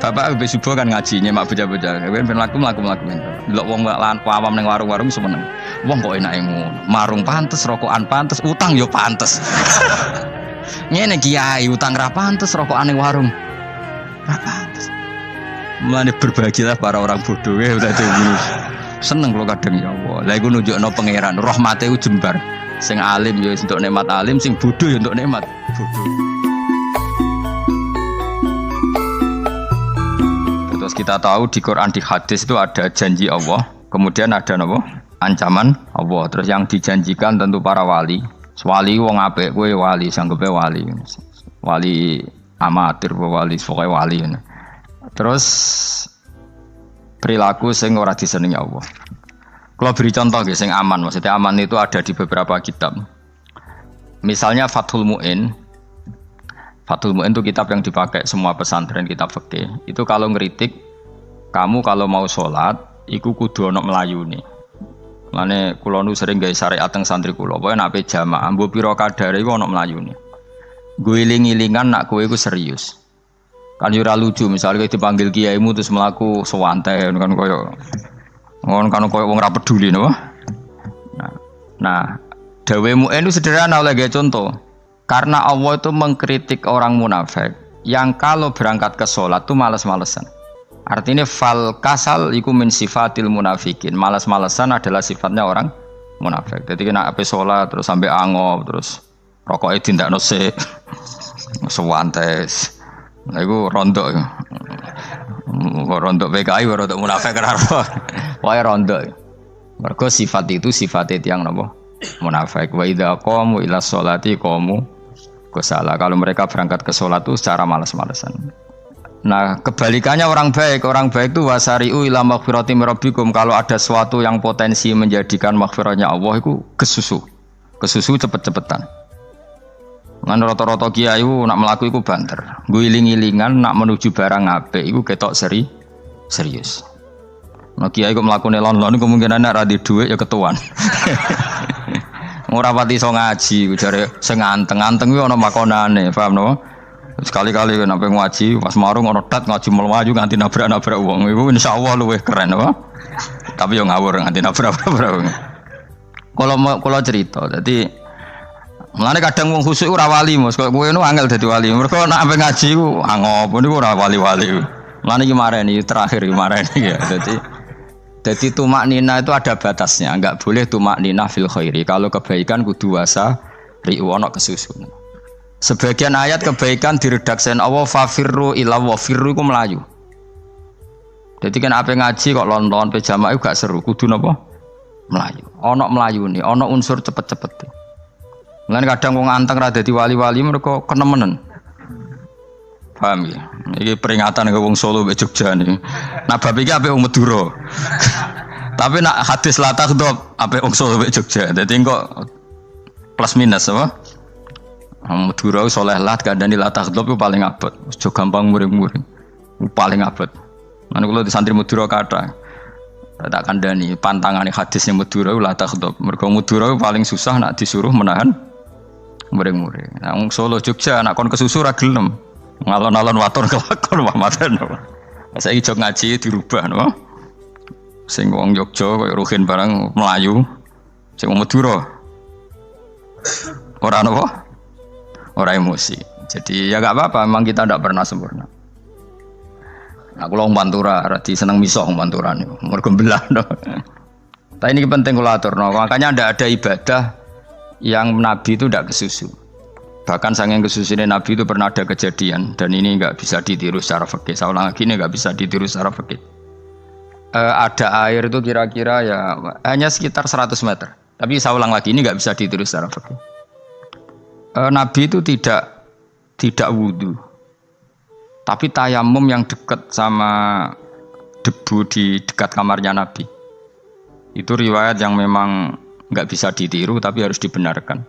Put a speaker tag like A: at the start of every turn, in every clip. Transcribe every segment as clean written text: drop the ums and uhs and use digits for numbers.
A: Bapak habis subuh kan ngaji nyemak bocah-bocah. Ben mlaku. Delok wong lan awam ning warung-warung seneng. Wong kok enake ngono. Marung pantes, rokokan pantes, utang yo pantes. Ngene kiai utang ra pantes, rokokan ning warung. Ra pantes. Mulane berbahagialah para orang bodoh ya dadi ngono. Seneng kula kadang ya Allah. Lah iku nunjukno pangeran, rahmate ku jembar. Sing alim ya untuk nikmat alim, sing bodoh ya untuk nikmat bodoh. Terus kita tahu di Quran di hadis itu ada janji Allah, kemudian ada apa? Ancaman Allah. Terus yang dijanjikan tentu para wali. Wali wong apik kowe wali, sanggepe wali. Wali amatir wali, pokoke wali. Terus perilaku sing ora disenengi Allah. Kalau beri contoh nggih sing aman, maksudnya aman itu ada di beberapa kitab. Misalnya Fathul Mu'in. Fathul Mu'in itu kitab yang dipakai semua pesantren, kitab fikih. Itu kalau ngeritik, kamu kalau mau sholat, iku kudu ana mlayune. Mane kula nu sering gawe syariat teng santri kula, pokoke nek ape jamaah, mbok pira kadare iku ana mlayune. Guling-gilingan nak kowe iku serius. Kan yo ora lucu, misalnya dipanggil kiaimu terus mlaku sewantai kan koyo kan koyo wong ra peduli napa. Nah, dawe Mu'in itu sederhana oleh gawe contoh. Karena Allah itu mengkritik orang munafik yang kalau berangkat ke sholat itu malas-malesan. Artinya fal kasal iku min sifatil munafikin. Malas-malesan adalah sifatnya orang munafik. Jadi kena ape sholat terus sampai angop terus rokoknya dindakno sik. Sewantes. Nah iku rondok. Rondok PKI rondok munafik karo. Wae rondok. Mergo sifat itu sifat tiyang napa? Munafik. Wa idza qamu ila sholati qamu kusala. Kalau mereka berangkat ke sholat itu secara malas-malesan. Nah, kebalikannya orang baik itu wasari'u ila maghfirati mirabbikum. Kalau ada sesuatu yang potensi menjadikan maghfirahnya Allah itu kesusu cepet-cepetan. Ngan rata-rata kiai nak mlaku iku banter. Guling-gilingan nak menuju barang apik iku ketok serius. Nah kiai kok mlakune lon-lon kemungkinan nek ra di dhuwit ya ketuan. Ora pati iso ngaji, jare sing anteng-anteng kuwi ana makonane, paham napa? Sekali-kali nek ngaji pas marung ana tat ngaji mlayu nganti nabrak-nabrak wong. Iku insyaallah luwih keren apa? Tapi yo ngawur nganti nabrak-nabrak wong. Kula cerita, dadi mulane kadang wong khusuk ora wali, Mas. Kok kowe nu angel dadi wali. Mergo nek ampe ngaji ku angop niku ora wali-wali. Mulane iki mareni terakhir iki mareni ya. Jadi tumak nina itu ada batasnya, enggak boleh tumak nina fil khairi. Kalau kebaikan kudu wasa ri'u ana kesusun. Sebagian ayat kebaikan diredaksen Allah fafirru ila wa firru iku melayu. Jadi kan ape ngaji kok lon-lon pe jamaah gak seru, kudu napa? Melayu. Ana melayune, ana unsur cepet-cepet. Lan kadang wong anteng ra dadi wali-wali mereka kenemenen. Paham ya? Iki peringatan ke wong Solo mbek Jogja niki. Nah bab iki apik wong Madura. Tapi nak hadis la takhdhab apik wong Solo mbek Jogja. Dadi kok plus minus apa? Madura soleh lah kandhani la takhdhab ku paling abot. Aja gampang muring-muring. Paling abot. Lan kula di santri Madura kathah. Tak kandhani pantangane hadisnya Madura la takhdhab. Mergo Madura paling susah nak disuruh menahan muring-muring. Nah wong Solo Jogja nak kon kesusu ra gelem. Ngalon-alon waton kelakon Muhammadan. Saiki jog ngaji dirubah no. Sing wong Jogja koyo Ruhin barang Melayu. Sing wong Madura ora napa? Ora emosi. Jadi ya enggak apa-apa, memang kita tidak pernah sempurna. Nah, kula wong Pantura radi seneng misah wong Pantura niku. Mergo belah no. Tapi ini penting kula aturno. Makanya ndak ada ibadah yang Nabi itu tidak kesusu. Bahkan saking kesusunya Nabi itu pernah ada kejadian dan ini enggak bisa ditiru secara fikih. Saya ulang lagi ini enggak bisa ditiru secara fikih. Ada air itu kira-kira ya hanya sekitar 100 meter. Tapi saya ulang lagi ini enggak bisa ditiru secara fikih. Nabi itu tidak wudu. Tapi tayamum yang dekat sama debu di dekat kamarnya Nabi. Itu riwayat yang memang enggak bisa ditiru tapi harus dibenarkan.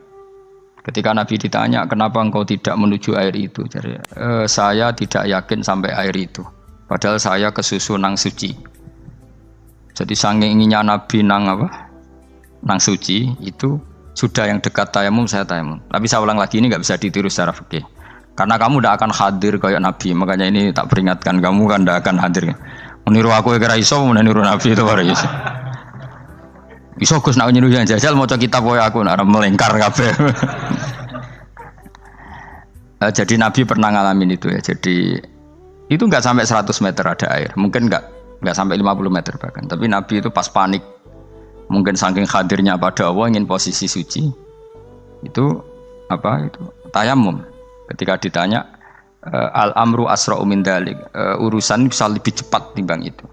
A: Ketika Nabi ditanya, kenapa engkau tidak menuju air itu? Jadi, saya tidak yakin sampai air itu. Padahal saya kesusu nang suci. Jadi saking inginnya Nabi nang suci itu sudah yang dekat tayamum saya tayamum. Tapi saya ulang lagi ini nggak bisa ditiru secara fikih. Karena kamu tidak akan hadir kayak Nabi. Makanya ini tak peringatkan kamu kan tidak akan hadir. Meniru aku kira iso, mau niru Nabi itu baru iso. Iso Gus nak niru yang jajal mau kitab kayak aku nak melengkar kabeh. Jadi Nabi pernah ngalamin itu ya. Jadi itu nggak sampai 100 meter ada air. Mungkin nggak sampai 50 meter bahkan. Tapi Nabi itu pas panik. Mungkin saking hadirnya pada Allah ingin posisi suci. Itu apa itu? Tayamum. Ketika ditanya al-amru asra'u min dalik, urusan bisa lebih cepat timbang itu.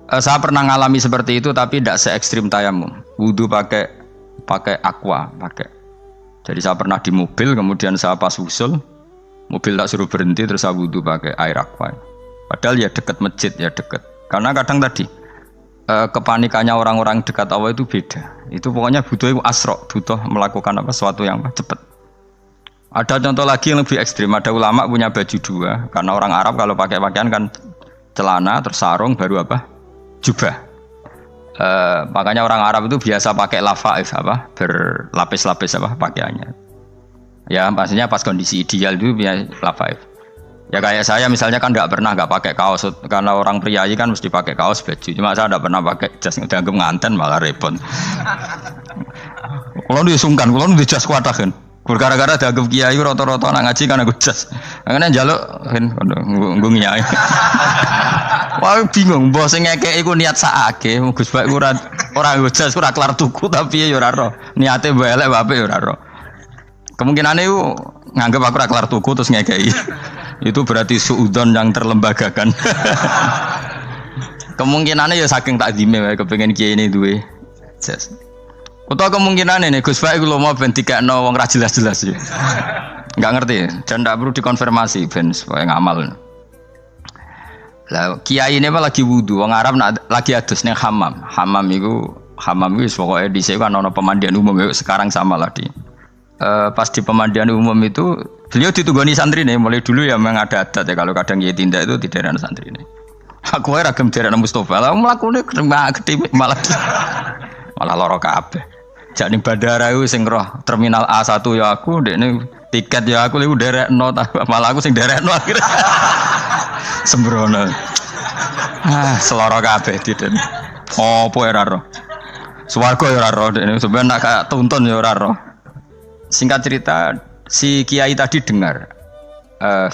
A: Saya pernah ngalami seperti itu tapi tidak se ekstrim tayamum. Wudu pakai aqua, pakai. Jadi saya pernah di mobil, kemudian saya pas usul, mobil tak suruh berhenti, terus saya wudu pakai air aqua. Padahal ya dekat masjid, ya dekat. Karena kadang tadi kepanikannya orang-orang dekat Allah itu beda. Itu pokoknya butuh asra', butuh melakukan sesuatu yang cepat. Ada contoh lagi yang lebih ekstrim. Ada ulama punya baju dua, karena orang Arab kalau pakai pakaian kan celana, terus sarung, baru jubah. Makanya orang Arab itu biasa pakai lafaif berlapis-lapis pakaiannya. Ya pastinya pas kondisi ideal itu biasa lafaif. Ya kayak saya misalnya kan nggak pakai kaos, karena orang priayi kan mesti pakai kaos baju. Cuma saya nggak pernah pakai jas, dianggap nganten malah repot. Kalau disungkan, kalau di jas kuat kan. Gara-gara dianggap kiai rata-rata nak ngaji kan aku jas. Makanya njaluk nggo nyai. Wah bingung, bos sing ngekeki iku niat sakake, Gus Bak ora nggo jas ora kelar tuku tapi ya ora ro. Niate mbok elek wae ya ora ro. Kemungkinane iku nganggep aku ora kelar tuku terus ngekeki. Itu berarti suudzon yang terlembagakan. Kemungkinannya ya saking takdime wae kepengin kiai ini duwe jas. Utawa kemungkinan ini Gus Bak iku lho mau ben dikekno wong ra jelas-jelas ya. Enggak ngerti dan enggak perlu dikonfirmasi ben supaya ngamal. Lah kiai ini apa lagi wudu, wong Arab lagi adus ning hammam. Hammam iku pokoke dhisik kan ana pemandian umum ya sekarang sama lah di. Pas di pemandian umum itu beliau ditunggoni santri nih, mulai dulu ya memang ada adat ya kalau kadang kiai tindak itu di daerah santri nih. Aku ora gem daerah Mustofa, lah mlakune gede malah lara kabeh. Jak ning bandara iku sing roh terminal A1 ya aku, ndekne tiket ya aku liku derekno malah aku sing derekno akhirnya. Sembrono. Seloro kabeh diden. Opo ora roh. Swarga ya ora roh, ndekne sampeyan nak kayak tuntun ya ora roh. Singkat cerita, si kiai tadi dengar,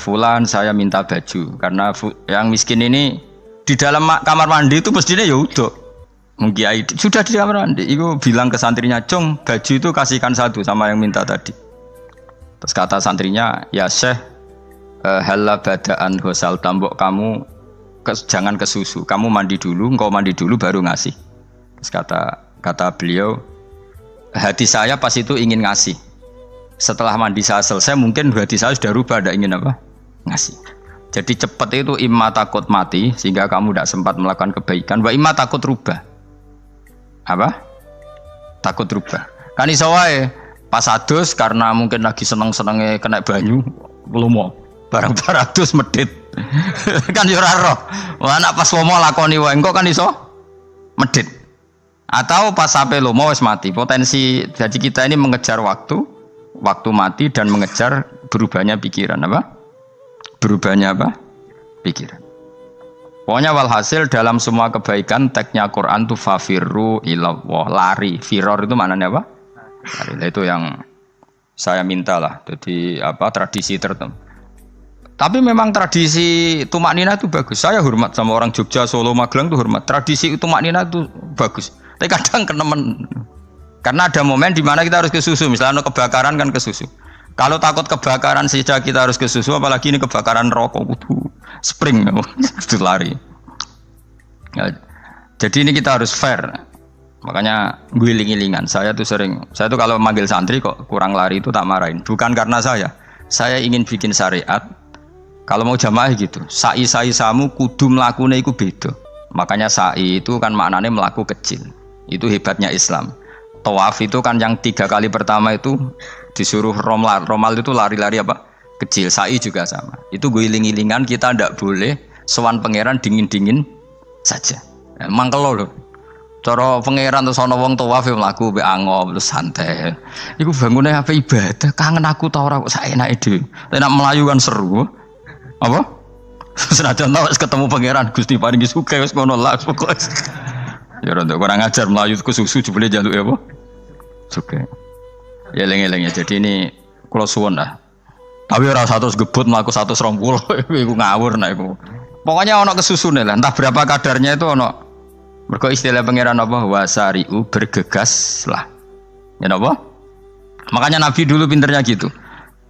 A: Fulan saya minta baju karena yang miskin ini di dalam kamar mandi itu mestinya ya udah. Kiai sudah di kamar mandi, itu bilang ke santrinya, Cung baju itu kasihkan satu sama yang minta tadi. Terus kata santrinya, ya Syekh, halla badaan hosal tambok kamu jangan ke susu, kamu mandi dulu, engkau mandi dulu baru ngasih. Terus kata beliau, hati saya pas itu ingin ngasih. Setelah mandi saya selesai mungkin hati saya sudah rubah, tidak ingin ngasih. Jadi cepat itu imma takut mati sehingga kamu tidak sempat melakukan kebaikan, wa imma takut rubah. Takut rubah. Kan iso wae pas adus karena mungkin lagi seneng-senenge kena banyu lomo. Barang adus medit. Kan yo ora roh. Wah anak pas lomo lakoni wae engko kan iso medit. Atau pas sampai lomo wis mati. Potensi jadi kita ini mengejar waktu mati dan mengejar berubahnya pikiran Berubahnya pikiran. Pokoknya walhasil dalam semua kebaikan teksnya Quran itu fafirru ilallah, lari. Firor itu maknanya apa? Lari. Itu yang saya minta lah. Jadi tradisi tertentu. Tapi memang tradisi tumak nina itu bagus. Saya hormat sama orang Jogja, Solo, Magelang itu hormat. Tradisi tumak nina itu bagus. Tapi kadang kenemen. Karena ada momen di mana kita harus ke susu. Misalnya kebakaran kan ke susu. Kalau takut kebakaran saja kita harus ke susu, apalagi ini kebakaran rokok, spring, itu lari. Ya, jadi ini kita harus fair. Makanya guling-gilingan. Saya tuh kalau manggil santri kok kurang lari itu tak marahin. Bukan karena saya ingin bikin syariat. Kalau mau jamaah gitu, sa'i samu kudu mlakune iku beda. Makanya sa'i itu kan maknanya melaku kecil. Itu hebatnya Islam. Tawaf itu kan yang 3 kali pertama itu disuruh romal itu lari-lari kecil. Sa'i juga sama. Itu guling-gilingan, kita ndak boleh sowan pangeran dingin-dingin saja. Emang kalau loh. Cara pangeran terus ana wong tawaf mlaku mbek angop terus santai. Iku bangune apa ibadah, kangen aku ta ora kok saenake dhewe. Tapi nek melayu kan seru. Apa? Senajan tau ketemu pangeran Gusti paringi sugih wis ngono lah pokoke. Ya ora kurang ajar melayu ku susu jebule njaluk apa? Sugih. Ya eling-eling ya. Jadi ini kula suwun lah. Tapi ora 100 gebut mlaku 120 iku ngawur nek iku. Pokoknya ana kesusune lah, entah berapa kadarnya itu ana. Mergo istilah pangeran apa wasari'u bergegas lah. Ya napa? Makanya Nabi dulu pinternya gitu.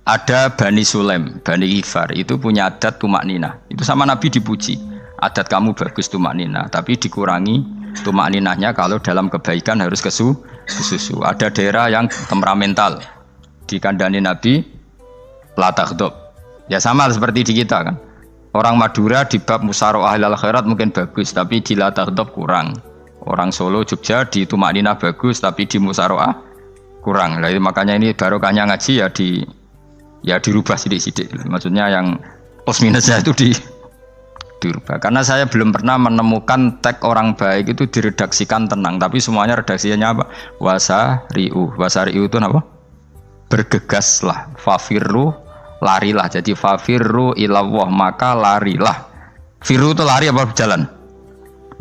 A: Ada Bani Sulaim, Bani Ghifar itu punya adat tumak ninah. Itu sama Nabi dipuji. Adat kamu bagus tumak ninah, tapi dikurangi tumak ninahnya kalau dalam kebaikan harus kesusu. Ada daerah yang temperamental. Dikandani Nabi la taghdab. Ya sama seperti di kita kan. Orang Madura di bab musyawarah ahlul khairat mungkin bagus, tapi di la taghdab kurang. Orang Solo, Jogja di tumak ninah bagus, tapi di musyawarah kurang. Jadi makanya ini barokahnya ngaji ya dirubah sidik-sidik. Maksudnya yang plus minusnya itu dirubah. Karena saya belum pernah menemukan tag orang baik itu diredaksikan tenang, tapi semuanya redaksinya apa? Wasari'u. Wasari'u itu apa? Bergegaslah. Fafirru, larilah. Jadi fafirru ilallah, maka larilah. Firu itu lari apa berjalan?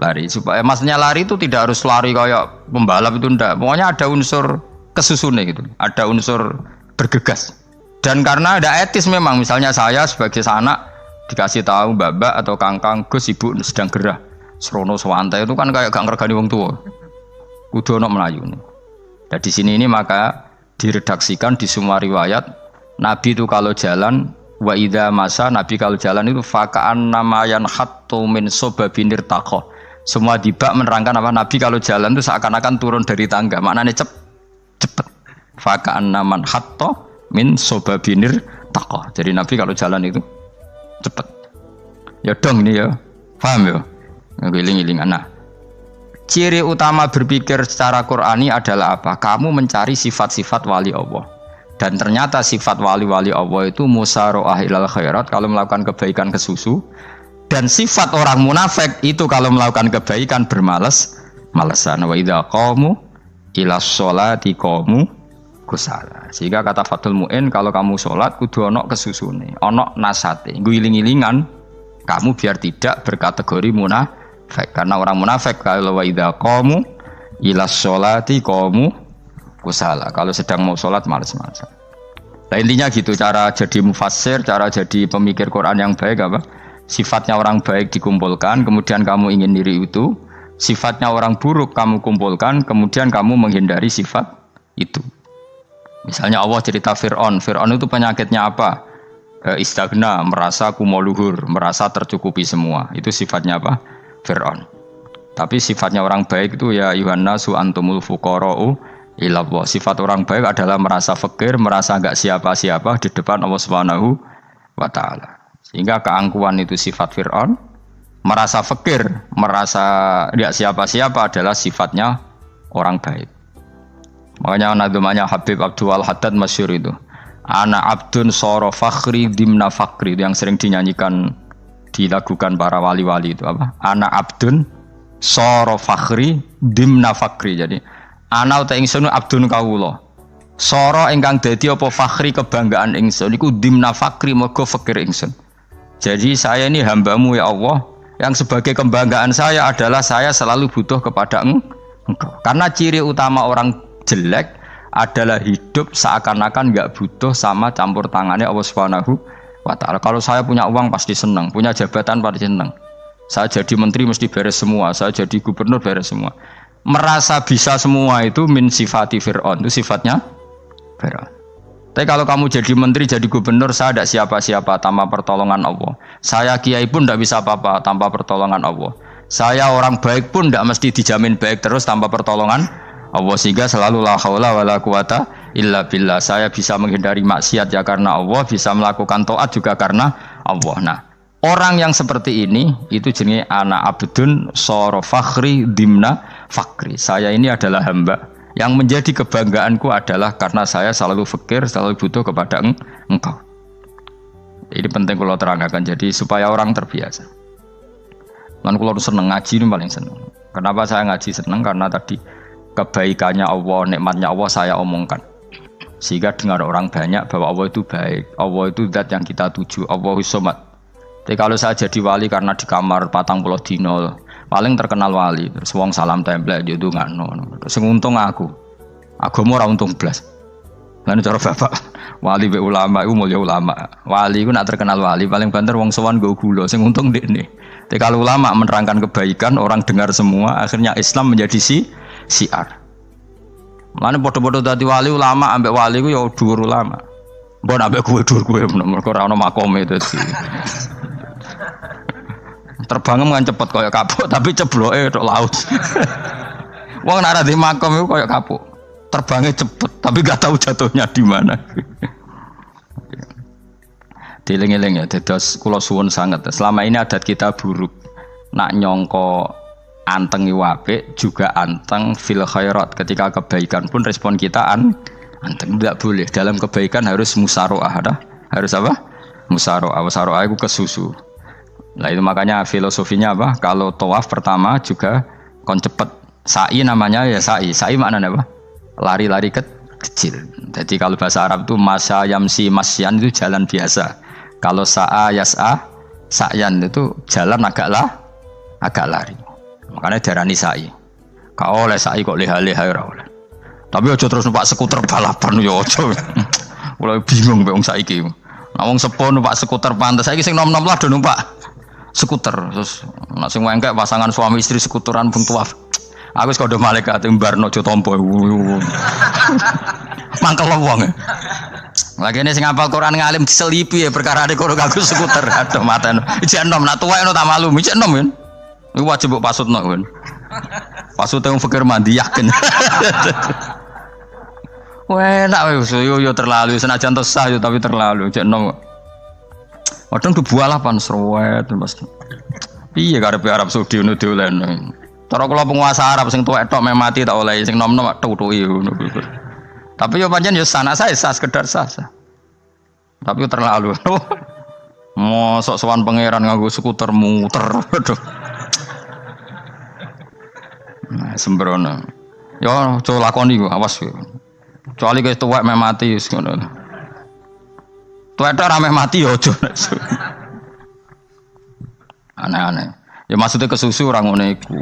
A: Lari. Supaya maksudnya lari itu tidak harus lari kayak pembalap itu enggak. Pokoknya ada unsur kesusune gitu. Ada unsur bergegas. Dan karena ada etis memang, misalnya saya sebagai anak dikasih tahu babak atau kangkang Gus ibu sedang gerah. Serono sewantai itu kan kayak gak ngergani wong tua. Kudu ono Melayu. Dan di sini ini maka diredaksikan di semua riwayat Nabi itu kalau jalan wa idza masa, Nabi kalau jalan itu fakaan namayan hattu min sobabinir takoh. Semua dibak menerangkan apa Nabi kalau jalan itu seakan-akan turun dari tangga. Maknanya cepet. Fakaan naman hatto min sobabinir takoh. Jadi Nabi kalau jalan itu cepet. Ya dong ini ya, paham ya? Ngiling-ngilingan. Nah, ciri utama berpikir secara Qur'ani adalah apa? Kamu mencari sifat-sifat wali Allah. Dan ternyata sifat wali-wali Allah itu musyaroah ilal khairat, kalau melakukan kebaikan kesusu. Dan sifat orang munafik itu kalau melakukan kebaikan bermalas-malesan. Wa idza qamu ilas sholati qamu kusala. Sehingga kata Fathul Mu'in, kalau kamu sholat kudu ono kesusune, ono nasate. Guling-gilingan kamu biar tidak berkategori munafik. Karena orang munafik kalau wa idza qamu ilas sholati qamu kusala. Kalau sedang mau sholat malas-malasan. Nah intinya gitu, cara jadi mufassir, cara jadi pemikir Quran yang baik apa? Sifatnya orang baik dikumpulkan, kemudian kamu ingin diri itu. Sifatnya orang buruk kamu kumpulkan, kemudian kamu menghindari sifat itu. Misalnya Allah cerita Fir'aun. Fir'aun itu penyakitnya apa? Istagna, merasa kumoluhur, merasa tercukupi semua. Itu sifatnya apa? Fir'aun. Tapi sifatnya orang baik itu ya Yuhannasu antumul fuqara'u ilallah. Sifat orang baik adalah merasa fakir, merasa enggak siapa-siapa di depan Allah Subhanahu wa taala. Sehingga keangkuhan itu sifat Fir'aun, merasa fakir, merasa enggak siapa-siapa adalah sifatnya orang baik. Makanya nadumanya Habib Abdul Haddad masyhur itu. Ana abdun soro fakhri dimna fakri, itu yang sering dinyanyikan, dilakukan para wali-wali itu apa? Ana abdun soro fakhri dimna fakri. Jadi ana uta ingsun abdun kawula. Soro ingkang dadi apa fakhri kebanggaan ingsun iku dimna fakri mergo fakir ingsun. Jadi saya ini hambamu ya Allah, yang sebagai kebanggaan saya adalah saya selalu butuh kepada Engkau. Karena ciri utama orang jelek adalah hidup seakan-akan enggak butuh sama campur tangannya Allah Subhanahu wa taala. Kalau saya punya uang pasti senang, punya jabatan pasti senang. Saya jadi menteri mesti beres semua, saya jadi gubernur beres semua. Merasa bisa semua itu min sifati Fir'aun, itu sifatnya Fir'aun. Tapi kalau kamu jadi menteri, jadi gubernur, saya tidak siapa-siapa tanpa pertolongan Allah. Saya kiai pun tidak bisa apa-apa tanpa pertolongan Allah. Saya orang baik pun tidak mesti dijamin baik terus tanpa pertolongan Allah. Sehingga selalu la haula wala quwata illa billah. Saya bisa menghindari maksiat ya karena Allah, bisa melakukan taat juga karena Allah. Nah, orang yang seperti ini itu jenenge ana abdun soro fakhri dimna fakri. Saya ini adalah hamba yang menjadi kebanggaanku adalah karena saya selalu fakir, selalu butuh kepada Engkau. Ini penting kalau terangkan, jadi supaya orang terbiasa. Lan kula seneng ngaji ini paling seneng. Kenapa saya ngaji seneng? Karena tadi kebaikannya Allah, nikmatnya Allah saya omongkan. Sehingga dengar orang banyak bahwa Allah itu baik. Allah itu zat yang kita tuju. Allahus Somad. Jadi kalau saya jadi wali karena di kamar 40 dino, paling terkenal wali. Terus wong salam template yo ndongakno. Sing untung aku. Agama ora untung blas. Lan cara bapak wali be ulama iku mulya ulama. Wali iku nak terkenal wali paling banter wong sowan nggo gula sing untung ndekne. Tapi kalau ulama menerangkan kebaikan, orang dengar semua, akhirnya Islam menjadi siar. Mana bodoh-bodoh dadi wali ulama ambek wali ku ya dhuwur ulama. Mbok ambek dhuwur mergo ora ono makome dadi. Terbangem kan cepet kaya kapuk tapi cebloke tok laut. Wong nek ora di makom iku kaya kapuk. Terbangnya cepet tapi gak tahu jatuhnya di mana. Dieling-eling ya, dados kula suwun sanget. Selama ini adat kita buruk. Nak nyongko anteng apik juga anteng fil khairat. Ketika kebaikan pun respon kita anteng, tidak boleh. Dalam kebaikan harus musaroah, harus apa? Musaroah. Musaroah itu kesusu. Nah itu makanya filosofinya apa? Kalau tawaf pertama juga kon cepet. Sa'i namanya ya sa'i. Sa'i maknanya apa? Lari-lari kecil. Jadi kalau bahasa Arab itu masya yamsi masyan itu jalan biasa. Kalau sa'a yas'a sa'yan itu jalan agak lari. Makanya darani sa'i. Kau oleh sa'i kok leha-leha ora oleh. Tapi aja terus numpak skuter balapan yo aja. Mulai bingung mbek wong saiki. Nah wong sepo numpak skuter pantes saiki sing nom-nom lah do numpak skuter. Terus nek sing wengkek pasangan suami istri skuteran pun tuaf. Aku wis kodho malaikat mbarno aja tampa. Mangkel wong. Lagi ini sing hafal Quran ngalim diselipi ya perkara ade kono kanggo skuter. Aduh maten. Ijek enom nak tuwek no tak malu. Ijek enom kan. Iku wajib mbok pasutno kan. Pasute wong fikir mandi yakin. Wah, enak wis yo terlalu senajan sah yo tapi terlalu. Ijek enom. Wadon kebualapan serwet Mas. Piye karepe Arab Saudi ngono diolen. Cara kula penguasa Arab sing tuwek tok meh mati tak oleh sing nom-nom tutuki ngono. Tapi yo pancen yo sana saya sah sekedar sah. Tapi yo terlalu. Mosok sowan pangeran nganggo skuter muter. Aduh. Nah, sembrono. Yo coba lakoni ku awas ku. Kecuali guys tuwek meh mati wis ngono. Tuwek tok ora meh mati yo aja. Aneh-aneh. Ya maksudnya kesusu orang ngono iku.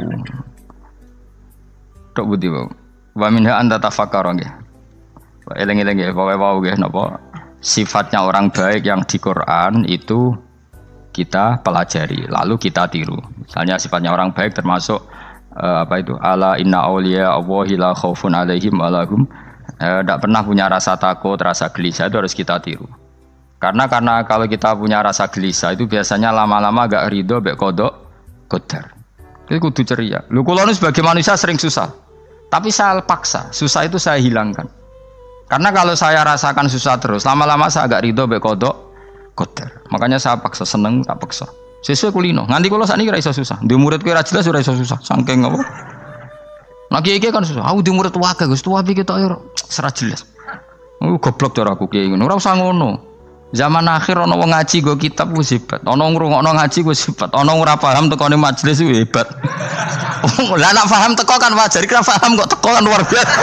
A: Tok budi wae. Wa minha anta tafakkar nggih. Eling-eling nggih, pokoke wau nggih napa sifatnya orang baik yang di Quran itu kita pelajari, lalu kita tiru. Misalnya sifatnya orang baik termasuk apa itu? Ala inna auliya Allahi la khaufun alaihim wa lahum tidak pernah punya rasa takut, rasa gelisah, itu harus kita tiru. Karena kalau kita punya rasa gelisah itu biasanya lama-lama agak ridho mbek kodok Qadar. Itu kudu ceria. Lu kula nu sebagai manusia sering susah. Tapi saya paksa, susah itu saya hilangkan. Karena kalau saya rasakan susah terus, lama-lama saya agak ridho mbek kodok Qadar. Makanya saya paksa, seneng tak paksa. Sesuai kulino. Nganti kula sakniki ora iso susah. Di murid kowe ora jelas ora iso susah. Saking apa? Nah kiai kan susah. Aku di murid wae Gus, tuwa iki ketok ora jelas. Goblok cara aku kiai ngono. Ora usah ngono. Zaman akhir ana wong ngaji go kitab wis hebat. Ana ngrungokno ngaji wis hebat. Ana ora paham tekone majelis wis hebat. Lah nek paham teko kan wajar, kira paham kok teko kan luar biasa.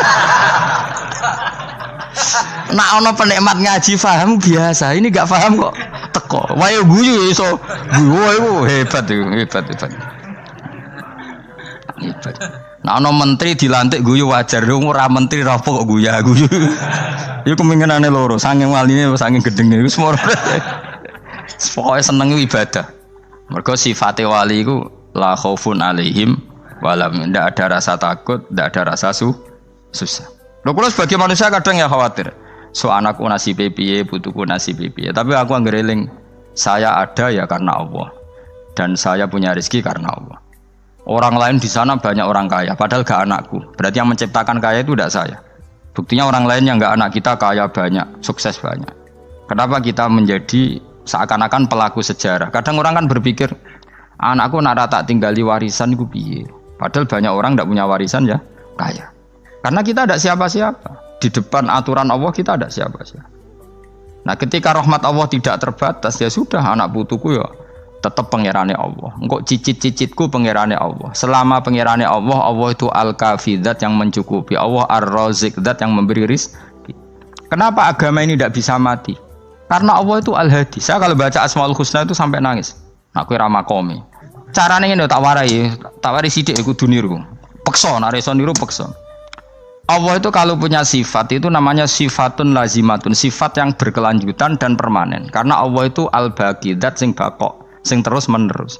A: Nak ana penikmat ngaji paham biasa. Ini enggak paham kok teko. Wae guyu iso. Guyu hebat itu, hebat. Nah ana menteri dilantik guyu wajar. Ora menteri ra kok guyu. Iku kemungkinane loro, saking waline saking gedenge iku semua. Pokoke seneng ibadah. Mergo sifate wali iku la khaufun alaihim walam, ndak ada rasa takut, ndak ada rasa susah. Lho kula sebagai manusia kadang ya khawatir. So anakku nasibe piye, putuku nasibe piye. Tapi aku anggere eling, saya ada ya karena Allah. Dan saya punya rezeki karena Allah. Orang lain di sana banyak orang kaya, padahal gak anakku. Berarti yang menciptakan kaya itu tidak saya. Buktinya orang lain yang enggak anak kita kaya banyak, sukses banyak. Kenapa kita menjadi seakan-akan pelaku sejarah? Kadang orang kan berpikir, anakku nak tak tinggali warisan iku piye? Padahal banyak orang enggak punya warisan ya, kaya. Karena kita ada siapa-siapa. Di depan aturan Allah kita ada siapa-siapa. Nah, ketika rahmat Allah tidak terbatas, ya sudah anak putuku ya tetap pangerane Allah. Engko cicit-cicitku pangerane Allah. Selama pangerane Allah, Allah itu al-kafi, zat yang mencukupi. Allah ar-razik, zat yang memberi rezeki. Kenapa agama ini tidak bisa mati? Karena Allah itu al-hadi. Saya kalau baca Asmaul Husna itu sampai nangis. Aku rama komi. Carane ngene tak warai sithik iku duniru. Peksa, nek iso niru peksa. Allah itu kalau punya sifat itu namanya sifatun lazimatun, sifat yang berkelanjutan dan permanen. Karena Allah itu al-baqi, zat sing bakok, sing terus menerus.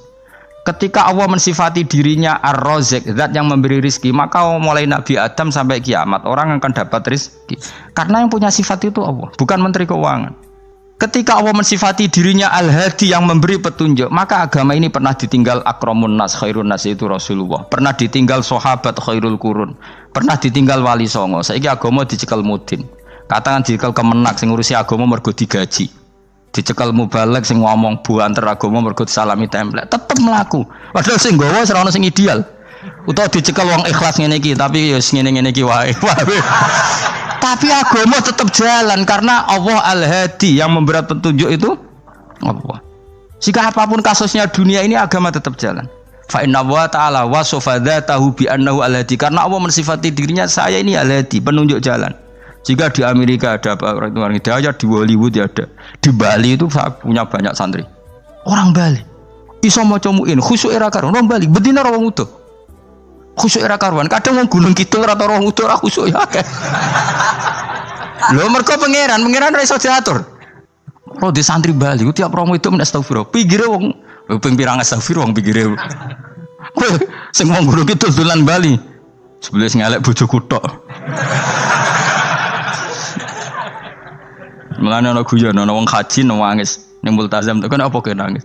A: Ketika Allah mensifati dirinya ar-razik, zat yang memberi rizki, maka mulai Nabi Adam sampai kiamat orang akan dapat rizki. Karena yang punya sifat itu Allah, bukan menteri keuangan. Ketika Allah mensifati dirinya al-hadi yang memberi petunjuk, maka agama ini pernah ditinggal akramun nas, khairun nas itu Rasulullah. Pernah ditinggal sahabat khairul qurun. Pernah ditinggal wali songo. Saiki agama dicekel mudin. Katakan dicekel kemenak sing ngurusi agama mergo digaji. Dicekel mubalek sing ngomong buanter agama mergo disalami template. Tetep mlaku. Padahal sing nggawa ora ono sing ideal. Utawa dicekel wong ikhlas ngene iki, tapi ya ngene-ngene iki wae. Tapi agama tetap jalan karena Allah al-hadi yang memberi petunjuk itu Allah. Jika apapun kasusnya dunia ini agama tetap jalan. Fa inna wa ta'ala wasafa dzatahu bi annahu al-hadi, karena Allah mensifati dirinya saya ini al-hadi, penunjuk jalan. Jika di Amerika ada orang hidayah, di Hollywood ada, di Bali itu saya punya banyak santri. Orang Bali iso maca muin khusyuk era karo orang Bali bedina ora wong utuh. Khusyuk era karuan, kadang wong Gunung Kidul ora tau wong utuh ora khusyuk ya. Lho mergo pangeran ora iso diatur. Ro di santri Bali ku tiap romo itu men astagfirullah. Pinggire wong ping pirang astagfirullah wong pinggire. Kowe sing wong Gunung Kidul dolan Bali. Sebelum ngelek bojoku tok. Mulane ana guyon ana wong haji nangis ning multazam tekan apa ke nangis.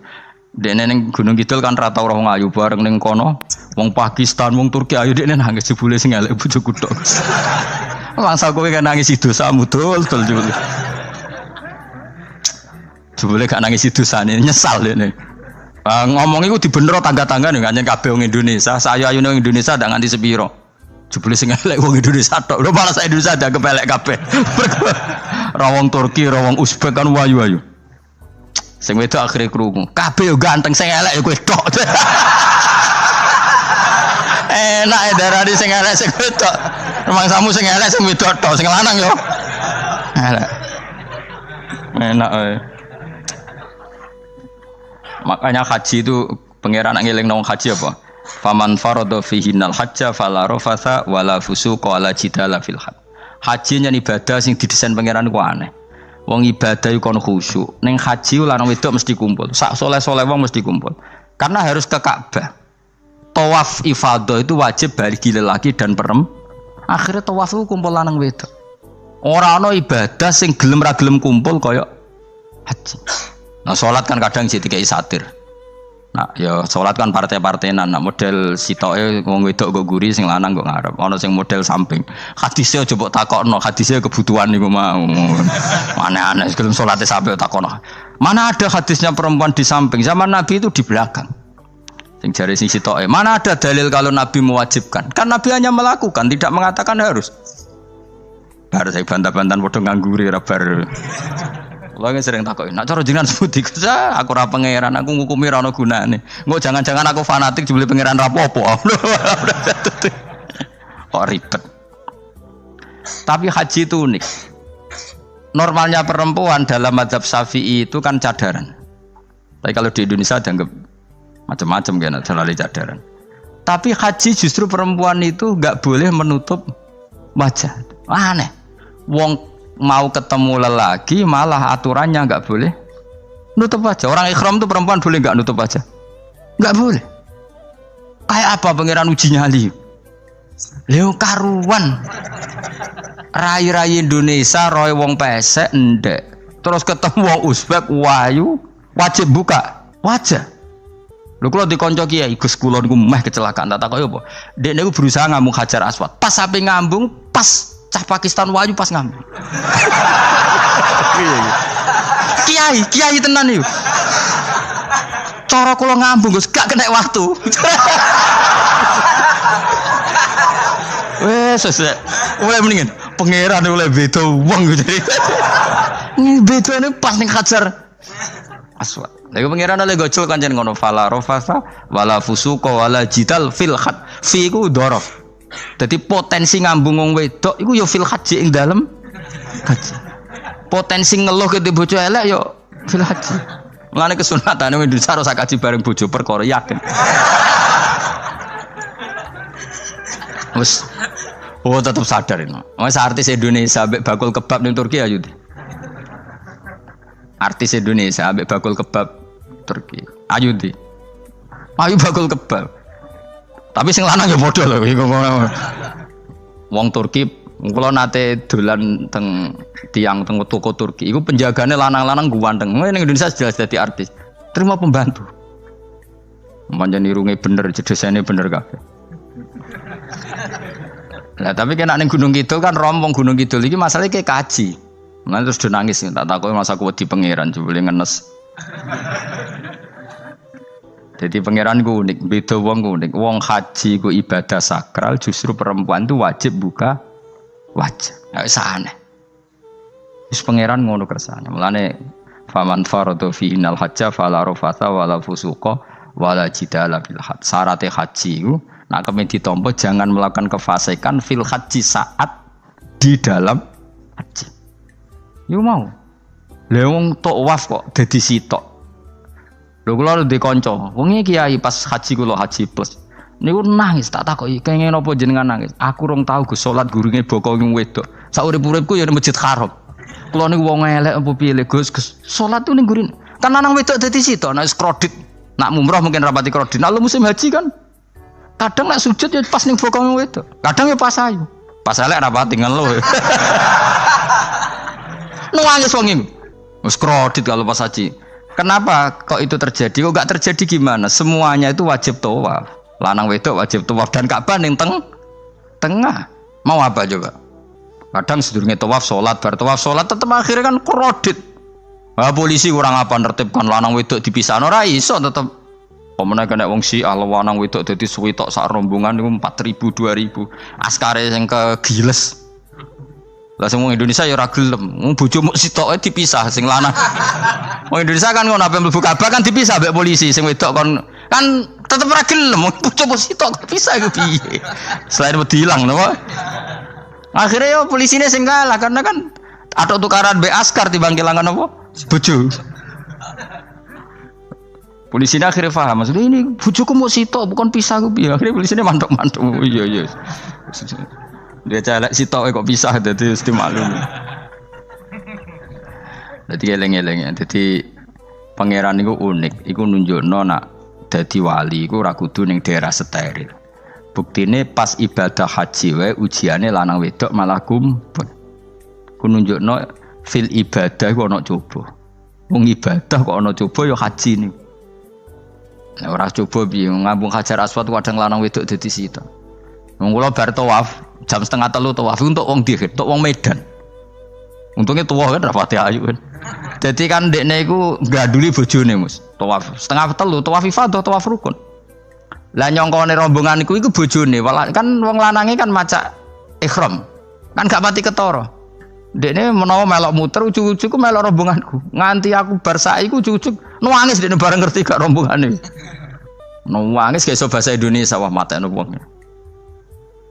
A: Dene ning Gunung Kidul kan rata ora wong ayu bareng ning kono. Wong Pakistan, wong Turki ayu dekne nangis jebule sing elek bojoku tok. Mangsa kowe kan nangis dosamu dul jebule. Jebule gak nangis dosane nyesal dekne. Ngomong iku dibenero tangga-tangga ning kanjen kabeh wong Indonesia. Sayu-ayune wong Indonesia ndak nganti sepiro. Jebule sing elek wong Indonesia tok. Lho malah sak Indonesia ndak kepelek kabeh. Ra wong Turki, ra wong Uzbek kan wayu-wayu. Sing wedok akhire krungu. Kabeh yo ganteng sing elek yo kowe tok. Enak e darani sing elek sing wedok. Rumangsamu sing elek sing wedok tok, sing lanang yo. Elek. Enak e. Makanya haji itu pangeran ngeling nang haji apa? Faman farada fihinal hajja fala rafatha wala fusuqa wala jidala fil hajj. Haji nya ibadah sing didesain pangeran ku aneh. Wong ibadah iku kon khusyuk. Ning haji lanang wedok mesti kumpul. Sak soleh-soleh wong mesti kumpul. Karena harus ke Ka'bah. Tawaf ifadah itu wajib bagi lelaki dan perempuan. Akhirnya tawaf itu kumpul lanang wedok. Ora ana ibadah sing gelem ra gelem kumpul kaya haji. Nah salat kan kadang sih dikai satir. Nah ya salat kan partai-partainan. Nah model sitoke wong wedok kok guri sing lanang kok ngarep. Ana sing model samping. Hadise aja mbok takokno, hadise kebutuhan niku mau. Aneh-aneh gelem salate sampe takokno. Mana ada hadisnya perempuan di samping? Zaman Nabi itu di belakang. Sing jare sing sitoke. Mana ada dalil kalau Nabi mewajibkan? Kan Nabi hanya melakukan, tidak mengatakan harus. Bar saya bantah-bantahan padha ngangguri ra bar. Kula sering takoki, nek cara jenengan sebuti aku ora pangeran, aku ngukumi ora ono gunane. Engko jangan-jangan aku fanatik jebule pangeran ra apa-apa. Kok ribet. Tapi haji itu unik. Normalnya perempuan dalam mazhab Syafi'i itu kan cadaran. Tapi kalau di Indonesia dianggap macam-macam kan, selalu cadaran. Tapi haji justru perempuan itu enggak boleh menutup wajah. Aneh. Wong mau ketemu lelaki malah aturannya enggak boleh nutup wajah. Orang ikhram tuh perempuan boleh enggak nutup wajah? Enggak boleh. Kayak apa pangeran uji nyali? Leo karuan. Rai-rai Indonesia roy wong pesek ndek. Terus ketemu wong Uzbek wayu wajib buka wajah. Lho kula dikonco kiai Gus kula niku meh kecelakaan tak takoki apa? Dek niku berusaha ngambung Hajar Aswad. Pas sampe ngambung pas cah Pakistan wayu pas ngambung. Kiai tenan iki. Cara kula ngambung Gus gak kena waktu. Wes sesek. Oleh mendingan pangeran oleh beda wong gitu. Bedane pas ning Hajar Aswad. Lagi pangeran oleh gocul kancen ngono fala rofasa wala fusuqa wala jidal fil khat. Fi iku dhorof. Dadi potensi ngambung wong wedok iku ya fil haji ing dalem haji. Potensi ngeluh ke bojo elek ya fil haji. Mulane kesunatane Indonesia harus kaji bareng bojo perkara yakin. Wes tetap sadar ini. Wes artis Indonesia ambek bakul kebab ning Turki ayo. Artis Indonesia ambek bakul kebab Turki. Ayo di. Ayo bakul kebab. Tapi sing lanang ya padha lho iku. Wong Turki kula nate dolan teng tiang teng toko Turki. Iku penjagane lanang-lanang guanteng. Ning Indonesia jelas dadi artis. Terima pembantu. Manjan irunge bener, jedesane bener kabeh. Lah tapi kena ning Gunung Kidul kan rombong Gunung Kidul iki masalahnya kayak kaji. Mulane terus do nangis tak takoki masa aku wedi pangeran jebule ngenes. Jadi pangeran ku unik, beda wong ku unik. Wong haji ku ibadah sakral, justru perempuan itu wajib buka wajah. Ya wis aneh. Wis pangeran ngono kersane. Mulane faman faradu fi innal hajja fala rafatha wala fusuqa wala jidala bil hajj. Syaratnya haji ku nak kemen ditampa jangan melakukan kefasikan fil haji saat di dalam haji. Yo mau. Lha wong tawaf kok dadi sitok. Lho kula ndek kanca, wong iki kiai pas haji kula haji plus. Niku nangis tak takoki, kenging napa jenengan nangis? Aku rong tau Gus salat gurunge boko wong wedok. Sak urip-uripku ya ning Masjid Haram. Kula niku wong elek apa piye le Gus? Salat tu ning gurine. Kan lanang wedok dadi sitok, nek kredit. Nak mumrah mungkin rapati kredit. Nek musim haji kan kadang nek sujud ya pas ning boko wong wedok. Kadang ya pas ayu. Pas elek rapati ngeluh. Nangis wong iki. Wis kredit kalau pas haji. Kenapa kok itu terjadi? Kok enggak terjadi gimana? Semuanya itu wajib tawaf. Lanang wedok wajib tawaf dan Ka'bah ning tengah. Mau apa coba? Kadang sedurunge tawaf salat, bar tawaf salat tetep akhirnya kan kredit. Wah polisi kurang apa nertibkan lanang wedok dipisahno ora iso tetep. Pemene kena wong Syiah lanang wedok dadi suwi tok sak rombongan niku 4.000 2.000. Askare sing kegiles. Lah sing wong Indonesia ya ora gelem. Wong bojomu sitoke dipisah sing lanang. Wong Indonesia kan ngono ape mlebu Ka'bah kan dipisah mbek polisi sing wedok kan tetep ora gelem. Bojomu sitok dipisah iku piye? Selain wedi ilang napa? Akhirnya yo polisine sing kalah karena kan ada tukaran mbek askar timbang kelangan apa? Bojo. Polisine akhirnya paham maksudnya ini bojoku mau sitok bukan pisah ku piye. Akhirnya polisine mantuk-mantuk. Iya. Dia calek sitok kok pisah dadi mesti maklum. Dadi eleng-eleng. Dadi pangeran niku unik, iku nunjukno nak dadi wali iku ora kudu ning daerah steril. Buktine pas ibadah haji wae ujiane lanang wedok malah kumpul. Ku nunjukno fil ibadah iku ana coba. Wong ibadah kok ana coba ya haji niku. Nek ora coba piye ngambung Hajar Aswad kadang lanang wedok dadi sitok. Wong kula bar tawaf jam 2:30 tawaf untuk wong dihit, untuk wong Medan. Untungnya tua kan rapati ayu kan. Jadi kan dekne iku ganduli bojone Mus. Tawaf 2:30 tawaf ifadah, tawaf rukun. Lah nyongkone rombongan iku bojone, kan wong lanange kan macak ihram. Kan gak pati ketara. Dekne menawa melok muter ujug-ujug ku melok rombonganku. Nganti aku bar saiki ku ujug-ujug nangis dekne bareng ngerti gak rombongane. Nangis gak iso bahasa Indonesia wah matene wong.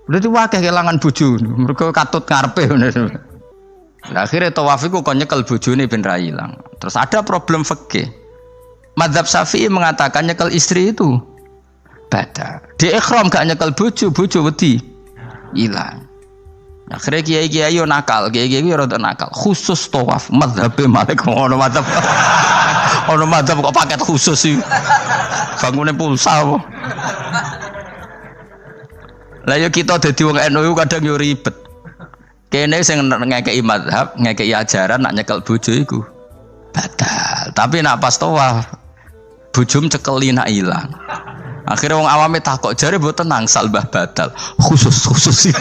A: Berarti wakil kelangan bojo, mereka katut ngarepe. Nah, akhirnya tawaf iku kon nyekel bojone ben ra ilang. Terus ada problem fikih. Madzhab Syafi'i mengatakan nyekel istri itu batal. Di ihram gak nyekel bojo wedi ilang. Akhirnya kiai-kiai yo nakal, kiai-kiai yo rada nakal. Khusus tawaf madzhab Malik ono madzhab. Ono madzhab kok paket khusus sih. Bangune pulsa apa? Lah yo kita dadi wong NU kadang yo ribet. Kene sing ngekeki mazhab, ngekeki ajaran nak nyekel bojo iku batal. Tapi nak pas tawaf bojom cekeli nak ilang. Akhirnya wong awame takok jare mboten nangsal mbah batal. Khusus.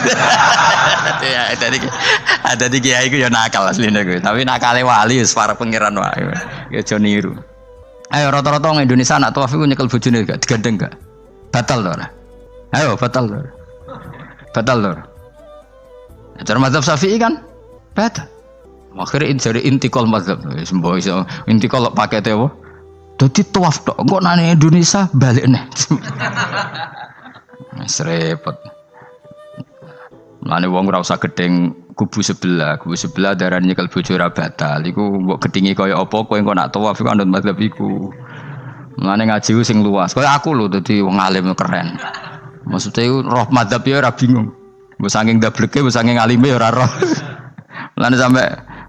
A: Ya ada di kiai iku yo nakal asline kuwi. Tapi nakale wali wis para pangeran wae. Ya aja niru. Ayo rata-rata wong Indonesia nak tawaf iku nyekel bojone gak digandeng gak? Batal to ora? Ayo batal to. Batal lho. Cara mazhab Syafi'i kan batal. Akhirnya jadi intikal mazhab. Sembo iso intikal pakete apa? Dadi tawaf tok, kok nang Indonesia balik neh. Wis repot. Mulane wong ora usah gedeng kubu sebelah darane nyekel bojo ora batal. Iku mbok gedhingi kaya apa kowe engko nak tawaf iku anut mazhab iku. Mulane ngaji sing luas. Kaya aku lho dadi wong alim keren. Maksudnya roh mazhab ya ora bingung. Mbok saking dableke, mbok saking alime ya ora roh. Mulane sampe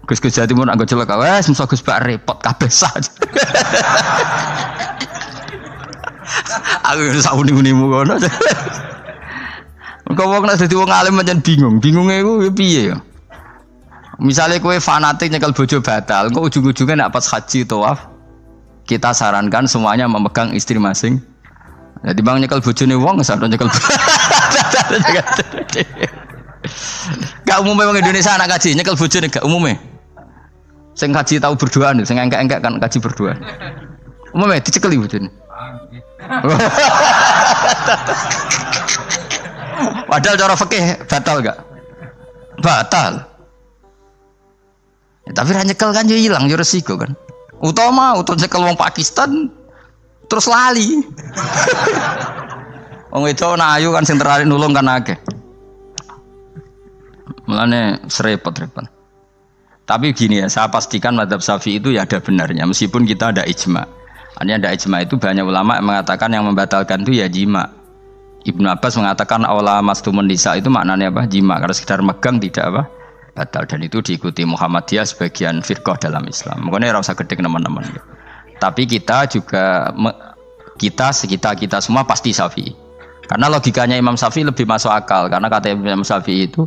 A: Gus-gus Jawa Timur anggo celek wes mesti Gus Bak repot kabeh sah. Aku sak uni-unimu kono. Engko wong nek dadi wong alim pancen bingung. Bingunge iku piye ya? Misale kowe fanatik nyekel bojo batal, engko ujung-ujunge nek pas haji tawaf, kita sarankan semuanya memegang istri masing. Jadi bang nyekel bojone wong sadon nyekel. Gak umumnya wong Indonesia anak kaji nyekel bojone gak umumnya. Sing kaji tahu berduaan, sing engkek-engkek kan kaji berduaan. Umumnya dicekeli bojone. Padahal cara fikih batal gak? Batal. Ya, tapi ra nyekel kan yo ilang yo resiko kan. Utama nyekel wong Pakistan terus lali. Wong wedok nak ayu kan sing tertarik nulung kan akeh. Mulane serepot-repot. Tapi gini ya, saya pastikan mazhab Syafi'i itu ya ada benarnya meskipun kita ada ijma. Artinya ada ijma itu banyak ulama yang mengatakan yang membatalkan itu ya jima. Ibnu Abbas mengatakan awla mastumun nisa itu maknanya apa? Jima. Karena sekedar megang tidak apa? Batal, dan itu diikuti Muhammadiyah sebagian firqah dalam Islam. Makanya ora usah gedeng teman-teman. Tapi kita juga kita semua pasti Syafi'i. Karena logikanya Imam Syafi'i lebih masuk akal karena kata Imam Syafi'i itu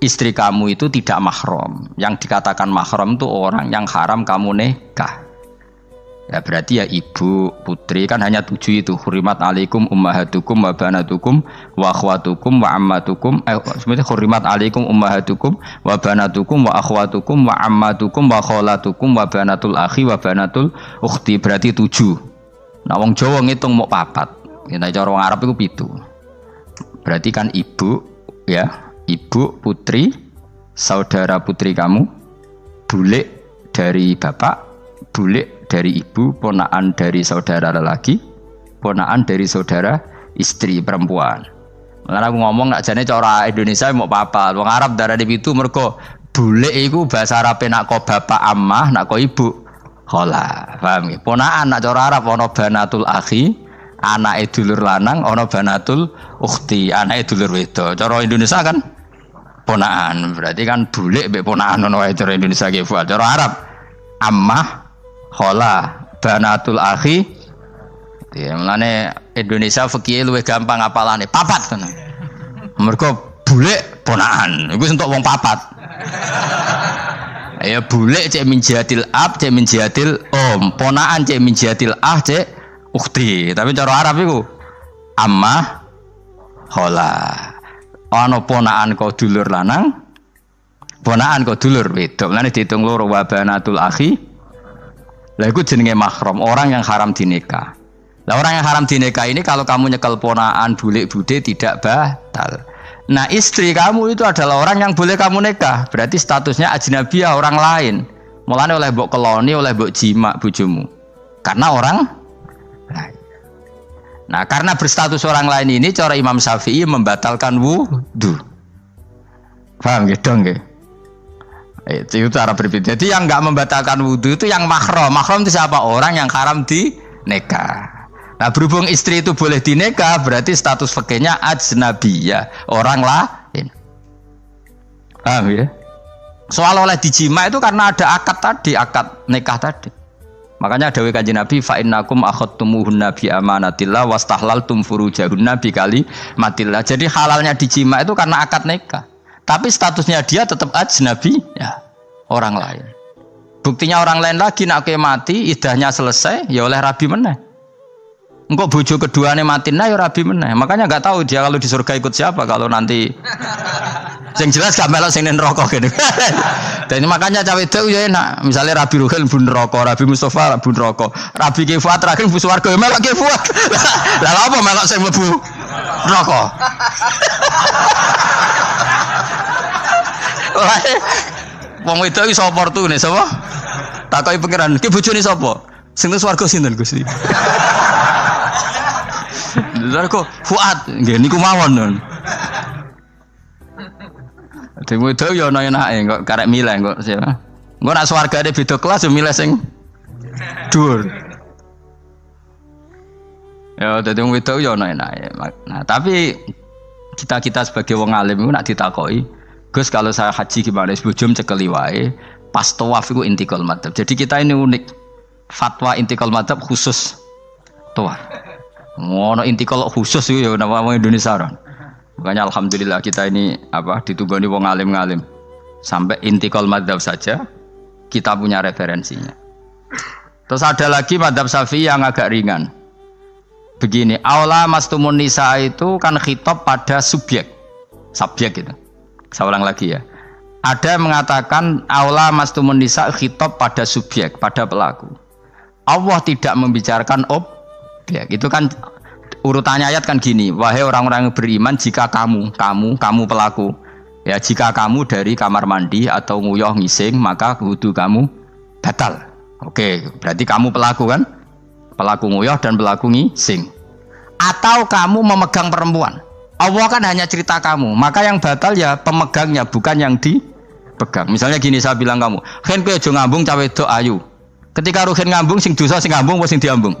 A: istri kamu itu tidak mahram. Yang dikatakan mahram itu orang yang haram kamu nikah. Ya berarti ya ibu, putri kan hanya 7 itu. Hurimat alaikum ummahatukum wa banatukum wa akhwatukum wa ammatukum. Sebenarnya hurimat alaikum ummahatukum wa banatukum wa akhwatukum wa ammatukum wa kholatukum wa banatul akhi wa banatul ukhti. Berarti 7. Nah wong Jawa ngitung mau 4. Kita cara wong Arab itu 7. Berarti kan ibu ya, ibu, putri, saudara putri kamu, bule dari bapak, bule dari ibu, ponaan dari saudara lelaki, ponaan dari saudara istri perempuan. Karena aku ngomong nak jane cara Indonesia mau apa? Wong Arab darah di itu mergo bule iku bahasa Arab nak ko bapak ammah, nak ko ibu khola. Paham nggih? Ponaan nak cara Arab ana banatul akhi, anake dulur lanang, ana banatul ukhti, anake dulur wedok. Cara Indonesia kan ponaan. Berarti kan bule mbek ponaan ono wae cara Indonesia ki. Cara Arab ammah khola banatul akhi. Ya mulane Indonesia fikih luwih gampang apalane papat ngono. Mergo bule ponaan. Iku entuk wong papat. Ya bule cek min jihadil ab, cek min jihadil om, ponaan cek min jihadil ah, cek ukhti. Tapi cara Arab iku ammah khola. Ana ponaan kok dulur lanang, ponaan kok dulur wedok. Mulane diitung loro wa banatul akhi. Lah itu jenenge mahram, orang yang haram dinikah. Lah orang yang haram dinikah ini kalau kamu nyekel ponaan bulik bude tidak batal. Nah istri kamu itu adalah orang yang boleh kamu nikah. Berarti statusnya ajnabiyah, orang lain. Mulane oleh mbok keloni, oleh mbok jima bojomu. Karena orang lain. Nah karena berstatus orang lain ini cara Imam Syafi'i membatalkan wudu. Paham gitu nggih? Itu cara berbeda. Jadi yang enggak membatalkan wudu itu yang mahram. Mahram itu siapa? Orang yang haram dinikah. Nah berhubung istri itu boleh dinikah, berarti status fikihnya ajnabiyah, orang lain. Paham ya? Soal oleh dijima itu karena ada akad tadi, akad nikah tadi. Makanya dawuh Kanjeng Nabi fa innakum akhadtumuhunna bi amanatillah wastahlaltum furujahunna bi kalimatillah. Jadi halalnya dijima itu karena akad nikah. Tapi statusnya dia tetap ajnabi ya, orang lain. Buktinya orang lain lagi nak mati, idahnya selesai, ya oleh rabi meneh. Engkau bojo keduanya mati nah ya rabi meneh. Makanya nggak tahu dia kalau di surga ikut siapa kalau nanti. Yang jelas gak melok sing neraka gitu. Dan makanya cawe itu ya enak. Misalnya Rabi Ruhil bun neraka, Rabi Mustafa bun neraka, Rabi Kifuat terakhir bun swarga ya melok Kifuat. Lah apa melok sing mlebu neraka? Wong wedok iso oportunis apa? Takoki pangeran, ki bojone sapa? Sing nang swarga sinten Gusti? Swarga Fuad, nggih niku mawon. Demo itu ya ana enake kok karek milih kok siapa. Engko nek swargane beda kelas yo milih sing dhuwur. Ya dadi wong wedok yo ana enake. Nah, tapi kita sebagai wong alim iku nak ditakoki, Gus kalau saya haji gimana? Bojom cekeli wae, pas tawaf iku intikal madzhab. Jadi kita ini unik. Fatwa intikal madzhab khusus tawaf. Ngono intikal khusus iku ya nama wong Indonesia ora. Makanya alhamdulillah kita ini ditunggoni wong alim-alim. Sampai intikal madzhab saja kita punya referensinya. Terus ada lagi madzhab Syafi'i yang agak ringan. Begini, aula mastumun nisa itu kan khitab pada subjek gitu. Saya ulang lagi ya. Ada yang mengatakan aula mastumun nisa khitab pada subjek, pada pelaku. Allah tidak membicarakan objek. Itu kan urutannya ayat kan gini, wahai orang-orang yang beriman, jika kamu pelaku, ya jika kamu dari kamar mandi atau nguyuh ngising, maka wudu kamu batal. Oke, berarti kamu pelaku kan? Pelaku nguyuh dan pelaku ngising. Atau kamu memegang perempuan. Allah kan hanya cerita kamu, maka yang batal ya pemegangnya, bukan yang dipegang. Misalnya gini, saya bilang kamu, "Ken kowe aja ngambung cawe wedok ayu." Ketika ruhen ngambung, sing dosa sing ngambung apa sing diambung?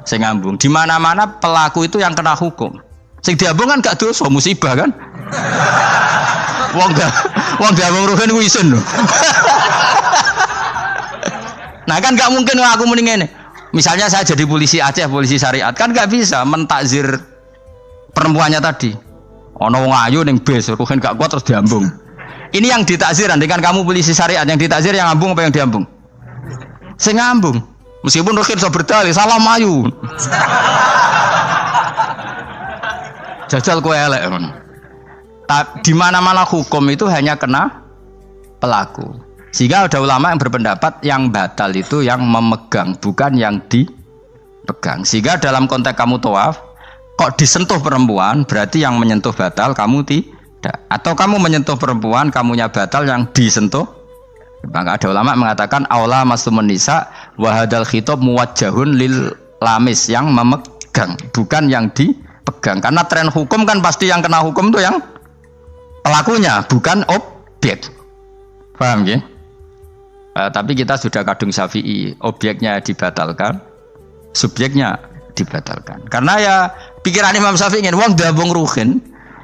A: Sing ngambung. Di mana-mana pelaku itu yang kena hukum. Sing diambung kan gak dosa, musibah kan? Wong diambung ruhen ku isin lho. Nah kan gak mungkin aku muni ngene. Misalnya saya jadi polisi Aceh, polisi syariat, kan gak bisa mentakzir perempuannya tadi. Ono wong ayu ning bis, ruhen gak kuat terus diambung. Ini yang ditakzir, andaikan kamu polisi syariat, yang ditakzir yang ngambung apa yang diambung? Sing ngambung. Meskipun ruhen iso berdalih, salah mayu. Jajal kowe elek ngono. Di mana-mana hukum itu hanya kena pelaku. Sehingga ada ulama yang berpendapat yang batal itu yang memegang, bukan yang dipegang. Sehingga dalam konteks kamu tawaf, kok disentuh perempuan, berarti yang menyentuh batal, kamu tidak. Atau kamu menyentuh perempuan, kamunya batal, yang disentuh. Maka ada ulama mengatakan aula mastumun nisa wa hadzal khitab muwajjahun lil lamis, yang memegang, bukan yang dipegang. Karena tren hukum kan pasti yang kena hukum itu yang pelakunya, bukan objek. Paham ya? Tapi kita sudah kadung Syafi'i, objeknya dibatalkan, subjeknya dibatalkan. Karena ya pikiran Imam Syafi'i ingin wong dabung ruhin,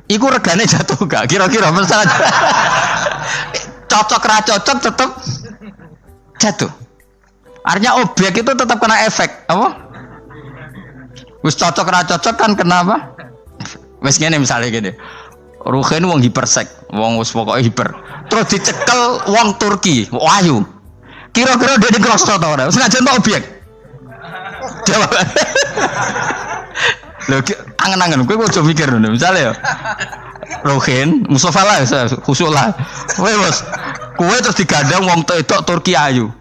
A: iku regane jatuh gak? Kira-kira masalah cocok ra cocok tetap jatuh. Artinya objek itu tetap kena efek, apa? Wis cocok ra cocok kan kenapa? Wis ngene misalnya gini. Ruhin wong hipersek, wong wis pokoke hiper. Terus dicekel wong Turki, ayu. Kira-kira dia dikrosot ta ora? Senajan to objek. Jawab. Lho angen-angen kowe aja mikir ngono. Misale ya. Ruhin, Mustafa lah, khusuk lah. Kowe bos, kowe terus digandeng wong wedok Turki ayu.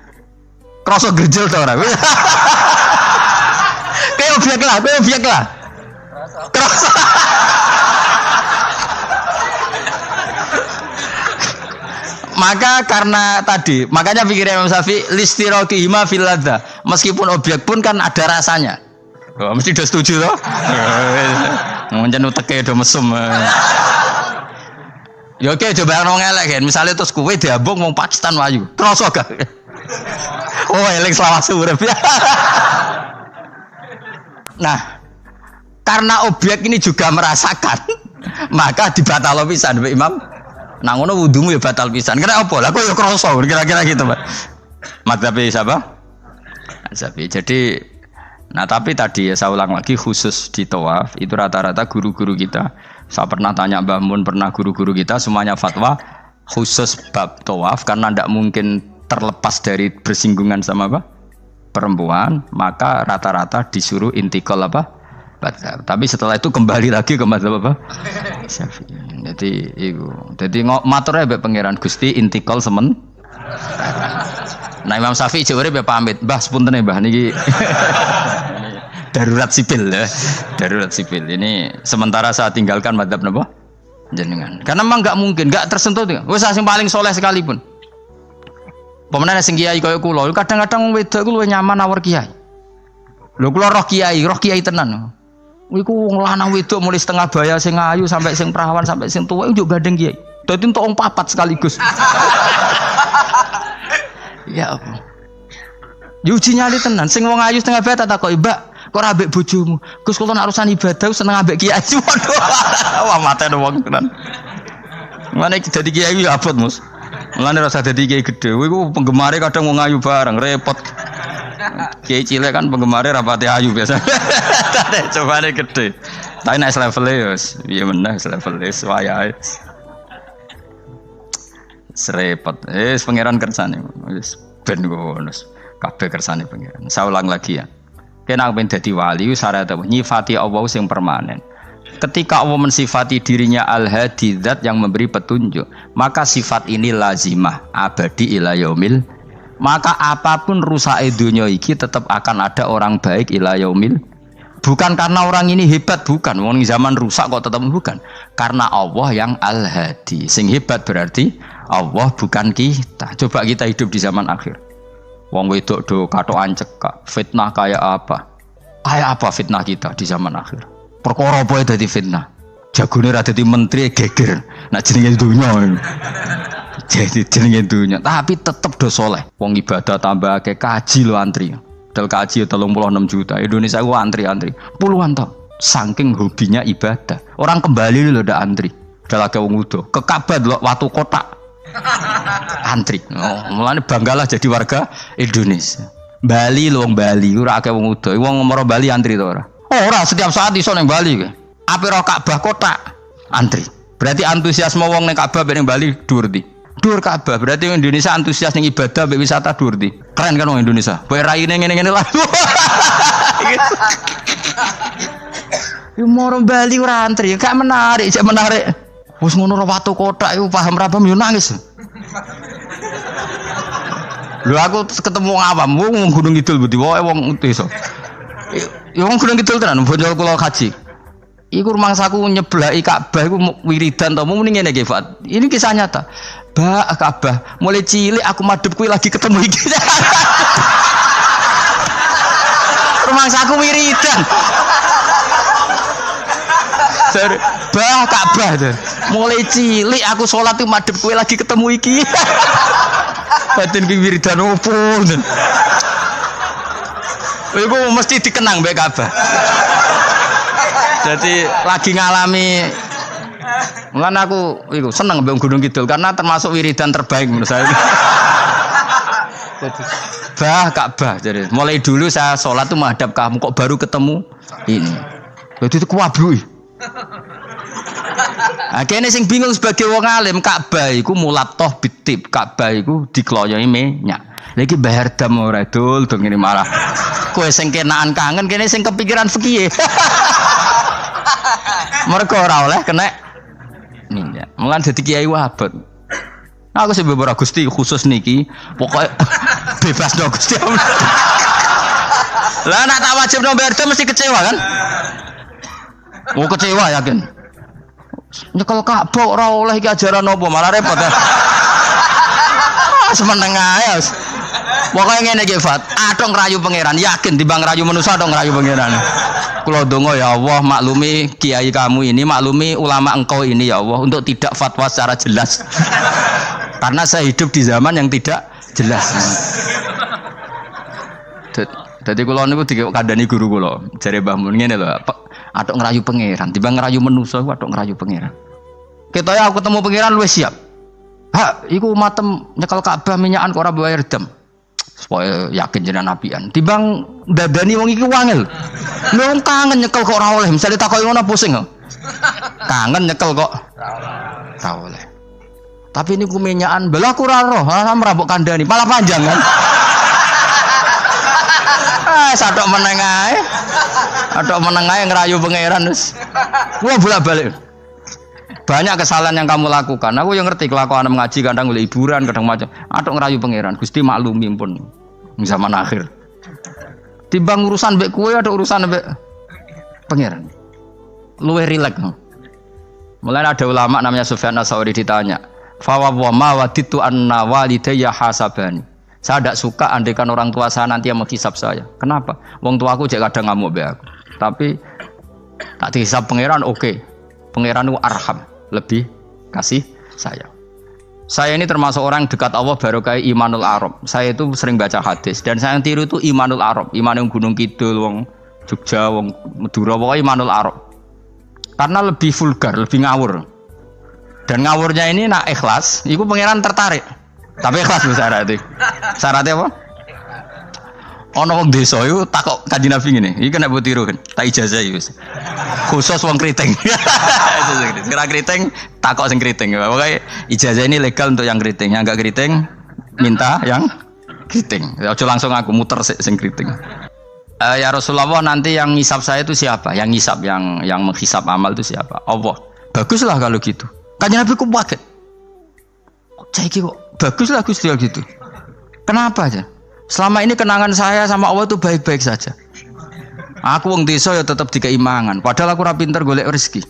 A: Krosot gerjel ta ora? Kowe objek lah. Krosot. Maka karena tadi, makanya pikirnya Imam Syafi'i listiraqihima fil ladza. Meskipun objek pun kan ada rasanya. Oh, mesti udah setuju toh? Ngoncen uteke do mesum. Ya oke, coba nang elek kan. Misale terus kowe diambung wong Pakistan wayu. Kroso gak? Oh, elek selawase urip. Nah, karena objek ini juga merasakan, maka dibatalo pisan Mbak Imam. Nang ngono wudumu ya batal pisan. Kira apa? Lah kok ya kroso kira-kira gitu, Pak. Madzhab siapa? Syafi'i. Jadi tapi tadi ya saya ulang lagi, khusus di tawaf itu rata-rata guru-guru kita. Saya pernah tanya Mbah Mun, pernah guru-guru kita semuanya fatwa khusus bab tawaf karena tidak mungkin terlepas dari bersinggungan sama perempuan, maka rata-rata disuruh intikal tapi setelah itu kembali lagi ke madzhab Syafi'i. Jadi matur ae mbek pangeran Gusti intikal semen. Nah Imam Syafi'i jare mbek pamit, Mbah sepunten Mbah niki darurat sipil ya. Darurat sipil. Ini sementara saya tinggalkan madzhab napa? Jenengan. Karena memang enggak mungkin, enggak tersentuh. Wis sing paling soleh sekalipun. Pemenang sing kiai kaya kula, kadang-kadang wong wedok iku luwih nyaman awor kiai. Lho kula roh kiai tenan. Iku wong lanang wedok mulai setengah baya sing ayu sampai sing perawan sampai sing tuwa iku gandeng kiai. Dadi entuk wong papat sekaligus. Ya apa? Diuji nyali tenan, sing wong ayu setengah baya tak takoki, "Mbak, kok ora ambek bojomu?" "Gus, kula nek urusan ibadah seneng ambek kiai." Waduh. Wah, mate wong tenan. Mane dadi kiai ya abot, Mus. Mulane rasa dadi kiai gedhe. Kowe iku penggemare kadang wong ayu bareng, repot. Kiai cilik kan penggemare rapati ayu biasa. Cobane gedhe. Tapi nek level ya wis piye meneh level wis wayahe. Serepot. Pangeran kersane. Wis ben ngono. Kabeh kersane pangeran. Saya ulang lagi ya. Kena ben dadi wali syarat nyifati Allah sing permanen. Ketika Allah mensifati dirinya Al-Hadi, zat yang memberi petunjuk, maka sifat ini lazimah abadi ila yaumil. Maka apapun rusake dunya iki tetap akan ada orang baik ila yaumil. Bukan karena orang ini hebat, bukan. Wong zaman rusak kok tetap bukan. Karena Allah yang Al-Hadi. Sing hebat berarti Allah bukan kita. Coba kita hidup di zaman akhir. Wong wedok do katokan cekak. Fitnah kayak apa? Kayak apa fitnah kita di zaman akhir? Perkara apa dadi fitnah? Jagone ra dadi menteri geger. Nak jenenge dunya. Jadi jenenge dunya, tapi tetep do saleh. Wong ibadah tambah akeh kaji lo antri. Dal kaji 36 juta. Indonesia ku antri-antri puluhan tahun. Saking hobinya ibadah. Orang kembali lho ndak antri. Dal akeh wong udo. Ke Ka'bah lho watu kotak. Antri. Oh, mulane banggalah jadi warga Indonesia. Bali lho wong Bali ora akeh wong udo. Wong ngomoro Bali antri to ora? Ora setiap saat iso ning Bali kowe. Ape ro Ka'bah kotak antri. Berarti antusiasme wong ning Ka'bah ning Bali dhuwur ndi? Dhuwur Ka'bah. Berarti Indonesia antusias ning ibadah mbek wisata dhuwur ndi? Keren kan wong Indonesia. Kowe raine ngene-ngene lah. Yo moro Bali ora antri, gak menarik, cek menarik. Wis ngono ro watu kotak iku paham ra paham yo nangis. Lho aku ketemu awam wong Gunung Kidul budi wae wong desa. Ya wong Gunung Kidul tenan bonjol kula kaji. Iku rumangsaku nyeblaki Ka'bah iku wiridan to muni ngene iki, Fat. Ini kisah nyata. Ba Ka'bah, mulai cilik aku madhep kuwi lagi ketemu iki. Rumangsaku wiridan. Bah Ka'bah to. Mulai cilik aku salat iku madhep kuwi lagi ketemu iki. Batin ki wiridan opo. Iku mesti dikenang mbek Ka'bah. Jadi lagi ngalami mulane aku iku seneng mbek Gunung Kidul karena termasuk wiridan terbaik menurut saya. Jadi bah Ka'bah jadi mulai dulu saya sholat tuh menghadap kamu kok baru ketemu ini. Jadi itu kuwabruk. Akhirnya sing bingung sebagai wong alim Ka'bah iku mulatoh bitib Ka'bah iku dikloyoi minyak. Lagi bayar dam ora dul dong ini malah. Kowe sing kenaan kangen kene sing kepikiran fikih. Mergo ora oleh kena minyak. Mulan dadi kiai wabot. Aku sih beberapa Gusti khusus niki pokoknya bebas dong Gusti. Lah nak tak wajib no bayar dam mesti kecewa kan? Oh kecewa yakin. Nyekel Ka'bah ora oleh iki ajaran apa malah repot ya. Semeneng ae. Pokoke ngene iki Fat, atok ngrayu pangeran, yakin timbang ngrayu manusa atok ngrayu pangeran. Kula donga ya Allah maklumi kiai kamu ini, maklumi ulama engkau ini ya Allah untuk tidak fatwa secara jelas. Karena saya hidup di zaman yang tidak jelas. Dadi kula niku dikandani guru kula, jare Mbah Mun ngene lho, atok ngrayu pangeran, timbang ngrayu manusa iku atok ngrayu pangeran. Ketoke aku ketemu pangeran luwih siap. Hak, iku matem nyekel Ka'bah minyakan kok ora bayar dam. Supaya yakin jenengan nabian. Timbang dadani wong iki wangel. Wong kangen nyekel kok ora oleh. Misale takoki ngono pusing kok. Kangen nyekel kok ora oleh. Tapi niku minyakan belah aku ora roh, ora mbok kandhani, malah panjang kan. Sadok meneng ae. Adok meneng ae ngrayu pangeran wis. Kuwi bolak-balik. Banyak kesalahan yang kamu lakukan. Aku yang ngerti kelakuan mengaji kadang oleh hiburan, kadang macam. Atok ngerayu pangeran. Gusti maklumi pun zaman akhir. Timbang urusan mbek kowe ada urusan mbek pangeran. Luwih rileks. Mulai ada ulama namanya Sufyan Ats-Tsauri ditanya, "Fa wa ma waditu anna walidayya hasabani." Saya tidak suka andaikan orang tua saya nanti yang menghisap saya. Kenapa? Wong tua aku kadang ngamuk be aku. Tapi tak dihisap pangeran oke. Pangeran itu arham, lebih kasih sayang. Saya ini termasuk orang dekat Allah baru kayak Imanul Arab. Saya itu sering baca hadis dan saya yang tiru itu Imanul Arab. Iman yang Gunung Kidul, wong Jogja, wong Madura, pokoknya Imanul Arab. Karena lebih vulgar, lebih ngawur. Dan ngawurnya ini nak ikhlas, itu pangeran tertarik. Tapi ikhlas lho syaratnya. Syaratnya apa? Ono wong desa iku takok Kanjeng Nabi ngene. Iki kena mbok tiru kan. Tak ijazahi wis. Khusus wong kriting. Kira kriting takok sing kriting. Pokoke ijazah ini legal untuk yang kriting. Yang enggak kriting minta yang kriting. Ojo langsung aku muter sing kriting. Ya Rasulullah, nanti yang ngisap saya itu siapa? Yang ngisap, yang menghisap amal itu siapa? Allah. Baguslah kalau gitu. Kanjeng Nabi ku kaget. Saiki kok baguslah Gusti gitu. Kenapa aja? Selama ini kenangan saya sama Allah itu baik-baik saja. Aku wong desa ya tetap dikeimangan. Padahal aku ora pinter golek rezeki.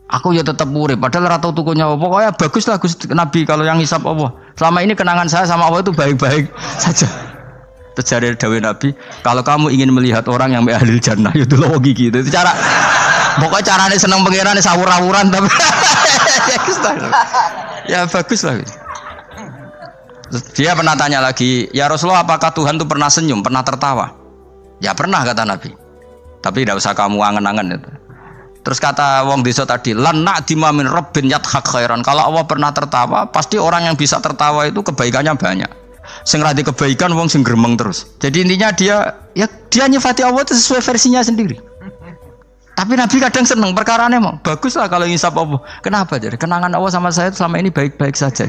A: Aku ya tetap urip. Padahal ora tau tuku nyawa. Pokoknya baguslah Gusti Nabi kalau yang ngisap Allah. Selama ini kenangan saya sama Allah itu baik-baik saja. Terjadi dawuh Nabi, kalau kamu ingin melihat orang yang ahli jannah itu loh gigi. Itu cara. Pokoknya caranya seneng pangeran sawur-awuran tapi ya bagus lah. Dia pernah tanya lagi, ya Rasulullah, apakah Tuhan itu pernah senyum, pernah tertawa? Ya pernah kata Nabi. Tapi tidak usah kamu angen-angen itu. Terus kata wong desa tadi, lan na'dima min rabbin yathak khairan. Kalau Allah pernah tertawa, pasti orang yang bisa tertawa itu kebaikannya banyak. Sing radi kebaikan wong sing gremeng terus. Jadi intinya dia nyifati Allah itu sesuai versinya sendiri. Tapi Nabi kadang seneng perkarane mau. Baguslah kalau ngisap Allah. Kenapa? Jadi kenangan Allah sama saya selama ini baik-baik saja.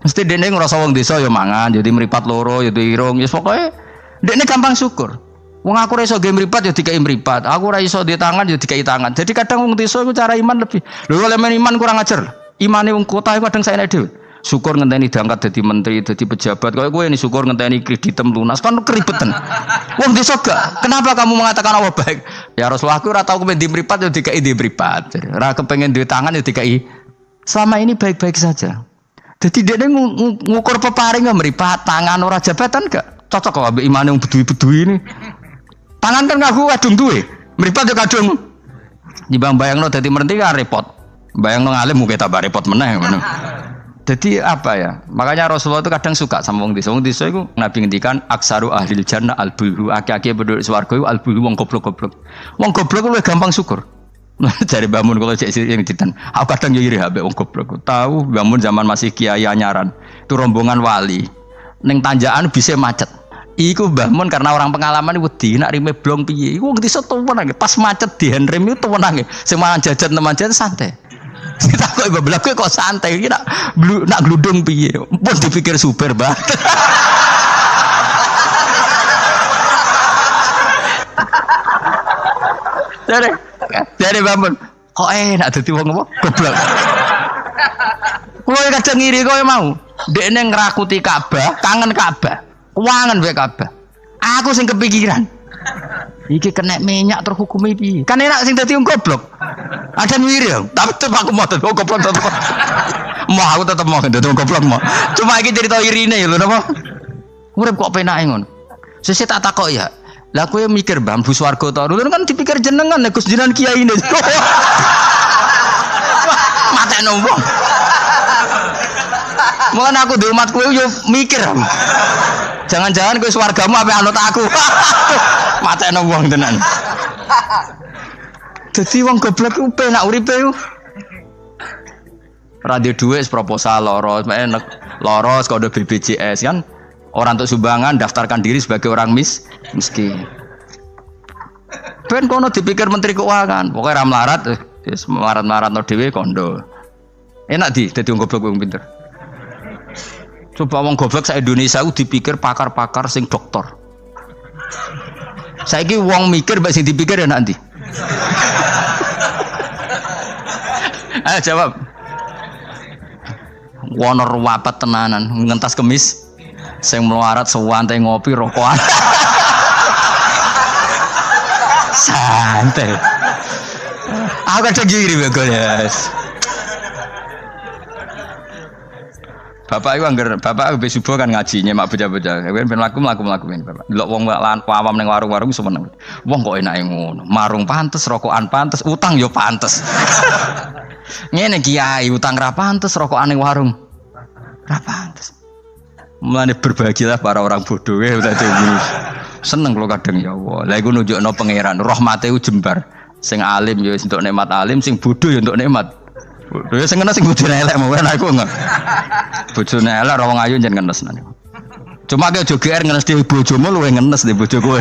A: Mesti dene ngrasa wong desa ya mangan, jadi mripat loro, ya irung, ya pokoke dekne gampang syukur. Wong aku ora iso ge mripat ya dikai mripat. Aku ora iso di tangan ya dikai tangan. Jadi kadang wong desa iku cara iman lebih. Lho kalau iman kurang ajar. Imane wong kota iku kadang saene dhewe. Syukur ngenteni diangkat dadi menteri, dadi pejabat. Kaya kowe ini syukur ngenteni kreditem lunas kan keribetan. Wong desa gak. Kenapa kamu mengatakan Allah baik? Ya Rasulullah, aku ora tau kepen di mripat ya dikai di mripat. Ora kepengin duwe tangan ya dikai. Selama ini baik-baik saja. Jadi dia ngukur peparing nggak meripat tangan orang jabatan gak cocok kalau ambil iman yang bedui ini tangan kan ngaku kadung duwe meripat ya kadung di bayang no jadi merenti kan repot bayang no ngalim mungkin tambah repot meneh jadi apa ya makanya Rasulullah itu kadang suka sama wong desa itu Nabi ngendikan aksaru ahlil jannah al-bulhu aki-aki penduduk swarga itu al-bulhu wong goblok-goblok wong goblok itu gampang syukur. Cari bangun kalau cek yang ditan. Aku kadang iri habe wong goblok. Tahu bangun zaman masih kiai anyaran. Itu rombongan wali. Neng tanjakan bisa macet. Iku bangun karena orang pengalaman wedi nak rime blong piye. Iku ngerti tuwenang pas macet di handrem itu tuwenang. Semalan jajan teman jajan santai. Kita kok ibadah kok santai iki nak gludung piye. Pun dipikir super banget. Dari bangun, kok enak dadi wong apa? Goblok. Kowe kadang ngiri kowe mau. Dekne ngrakuti Ka'bah, kangen Ka'bah. Kuangen wae Ka'bah. Aku sing kepikiran. Iki kena minyak terhukumi piye? Kan enak sing dadi wong goblok. Ada ngiri ya, tapi tetep aku mau dadi wong goblok tetep. Mau aku tetep mau dadi wong goblok mau. Cuma iki cerita irine lho napa? Urip kok penake ngono. Sesuk tak takok ya. Lah kowe mikir bambu swarga ta? Lho kan dipikir jenengan nek Gus jenengan kiai ini. Mateno wong. Mun aku di umat kowe yo mikir. Jangan-jangan kowe swargamu ape anut aku. Mateno wong tenan. Dadi wong goblok ku penak uripe ku. Radio dhuwit proposal loro, loros kode BPJS kan. Orang untuk sumbangan daftarkan diri sebagai orang miskin. Ben kono dipikir menteri keuangan, pokoknya ram larat, melarat no dewe kondo. Enak dadi wong goblok wong pinter. Coba wong goblok sak Indonesia dipikir pakar-pakar sing dokter. Saiki wong mikir mbak sing dipikir ya nanti. Ayo jawab. Wono ruwapet tenanan, ngentas kemis. Sing melarat sewantai ngopi rokokan. Santai. Aku kadang giri begol ya. Bapak iku angger bapak be subuh kan ngaji nyemak bocah-bocah. Ben mlaku ben bapak. Delok wong awam ning warung-warung seneng. Wong kok enake ngono. Marung pantes, rokokan pantes, utang yo pantes. Ngene kiai utang ra pantes, rokokan ning warung ra pantes. Mulane berbahagialah para orang bodoh ya dadi seneng kalau kadang ya Allah. Lah iku nunjukno pangeran, rahmate ku jembar. Sing alim ya untuk nikmat alim, sing bodoh ya untuk nikmat. Bodoh sing ngenes sing bojone elek mau aku enggak. Bojone elek ra wong ayu njen ngenes nang. Cuma ki aja GR ngenes di bojomu luwe ngenes di bojoku.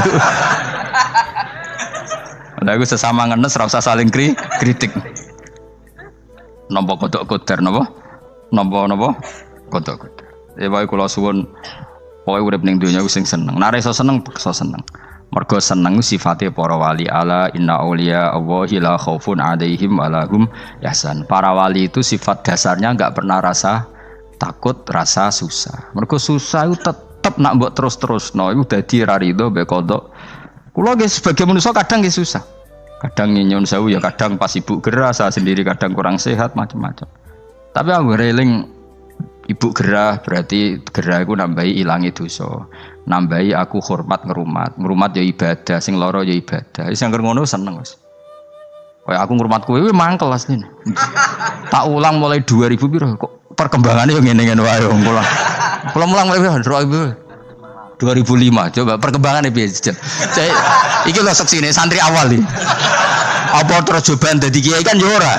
A: Lah iku sesama ngenes ra usah saling kritik. Nampa kodok koder napa? Nampa kodok koder. Ya wae kula suwun pokoke urip ning donya sing seneng. Nek iso seneng, iso seneng. Mergo seneng sifate para wali ala inna auliya Allahi la khaufun 'alaihim wa lahum yahzan. Para wali itu sifat dasarnya enggak pernah rasa takut, rasa susah. Mergo susah itu tetep nak mbok terus-terusno iku dadi ra rido mbek kodok. Kula nggih sebagai manusia kadang nggih susah. Kadang nyun sewu ya kadang pas ibu gerah, saya sendiri kadang kurang sehat macam-macam. Tapi aku reling ibu gerah berarti gerah iku nambahi ilangi dosa. Nambahi aku hormat ngrumat ya ibadah, sing lara ya ibadah. Wis angger ngono seneng wis. Kaya aku ngrumat kowe mangkel asline. Tak ulang mulai 2000 piro kok perkembangannya yang ngene-ngene wae wong kula. Kula mulang mulai 2005 coba perkembangannya piye jejak. Iki lho seksine santri awal iki. Apa terus cobaan dadi kiai kan yo ora.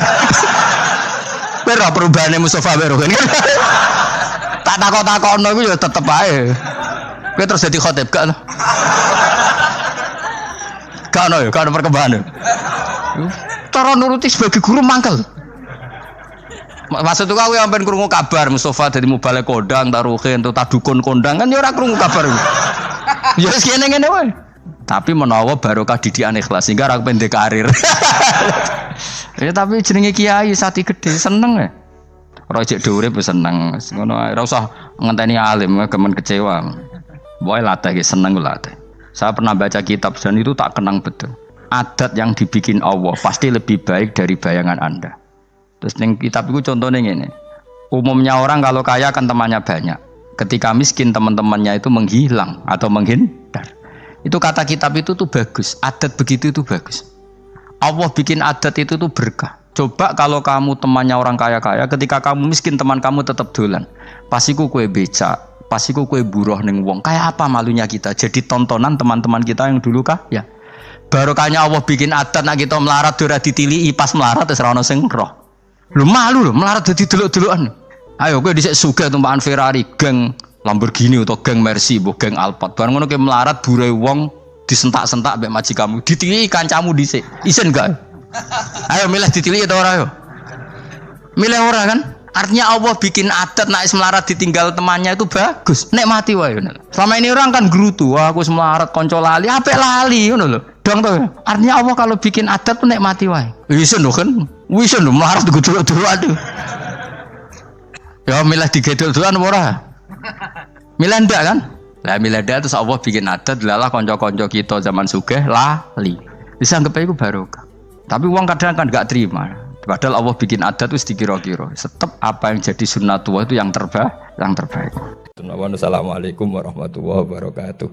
A: Pero perubahane Mustofa Bero kan. Tak takok-takokno iku ya tetep ae. Kowe terus dadi khotib gak lho. Gak ono ya, gak ono perkembangan. Cara nuruti sebagai guru mangkel. Maksud aku sampean krungu kabar Mustofa dadi mubalek kondang, taruhin, tadukun kondang kan ya ora krungu kabar. Ya wis ngene-ngene wae. Tapi menawa barokah didikan ikhlas sehingga ra pendek karir. Ya tapi jenenge kiai sati gede seneng ya. Ora jek urip seneng. Ngono ae ora usah ngenteni alim kemen kecewa. Boy latih seneng latih. Saya pernah baca kitab dan itu tak kenang betul. Adat yang dibikin Allah pasti lebih baik dari bayangan Anda. Terus ning kitab itu contohnya ngene. Umumnya orang kalau kaya kan temannya banyak. Ketika miskin teman-temannya itu menghilang atau menghindar. Itu kata kitab itu tuh bagus. Adat begitu itu bagus. Allah bikin adat itu tuh berkah. Coba kalau kamu temannya orang kaya-kaya, ketika kamu miskin teman kamu tetap dolan. Pasiku kue becak, pasiku kue buruh ning wong. Kayak apa malunya kita? Jadi tontonan teman-teman kita yang dulu kaya. Barokahnya Allah bikin adat nak kita melarat ora ditilihi pas melarat wis ora ono sing roh. Lu malu lho melarat dadi delok-delokan. Ayo kowe dhisik sugih tumpakan Ferrari, geng Lamborghini atau geng Mercy, mbok geng Alphard. Bareng ngono kowe melarat bure wong disentak-sentak mbek majikamu, ditilihi kancamu dhisik. Isen gak? Ayo milih ditilihi atau ora ayo? Milih ora kan? Artinya Allah bikin adat nak melarat ditinggal temannya itu bagus. Nikmati wae ngono. Selama ini orang kan gerutu, wah aku melarat kanca lali, apik lali ngono lho. Dong to. Artinya Allah kalau bikin adat tuh nikmati wae. Isen lho kan? Isen lho melarat digedul-gedul aduh. Ya milih digedul-gedulan ora? Milih ndak kan? Lah milih ndak terus Allah bikin adat lalah kanca-kanca kita zaman sugih lali. Bisa anggap iku barokah. Tapi uang kadang kan enggak terima. Padahal Allah bikin adat itu dikira-kira. Tetap apa yang jadi sunnatullah itu yang terbaik. Assalamualaikum warahmatullahi wabarakatuh.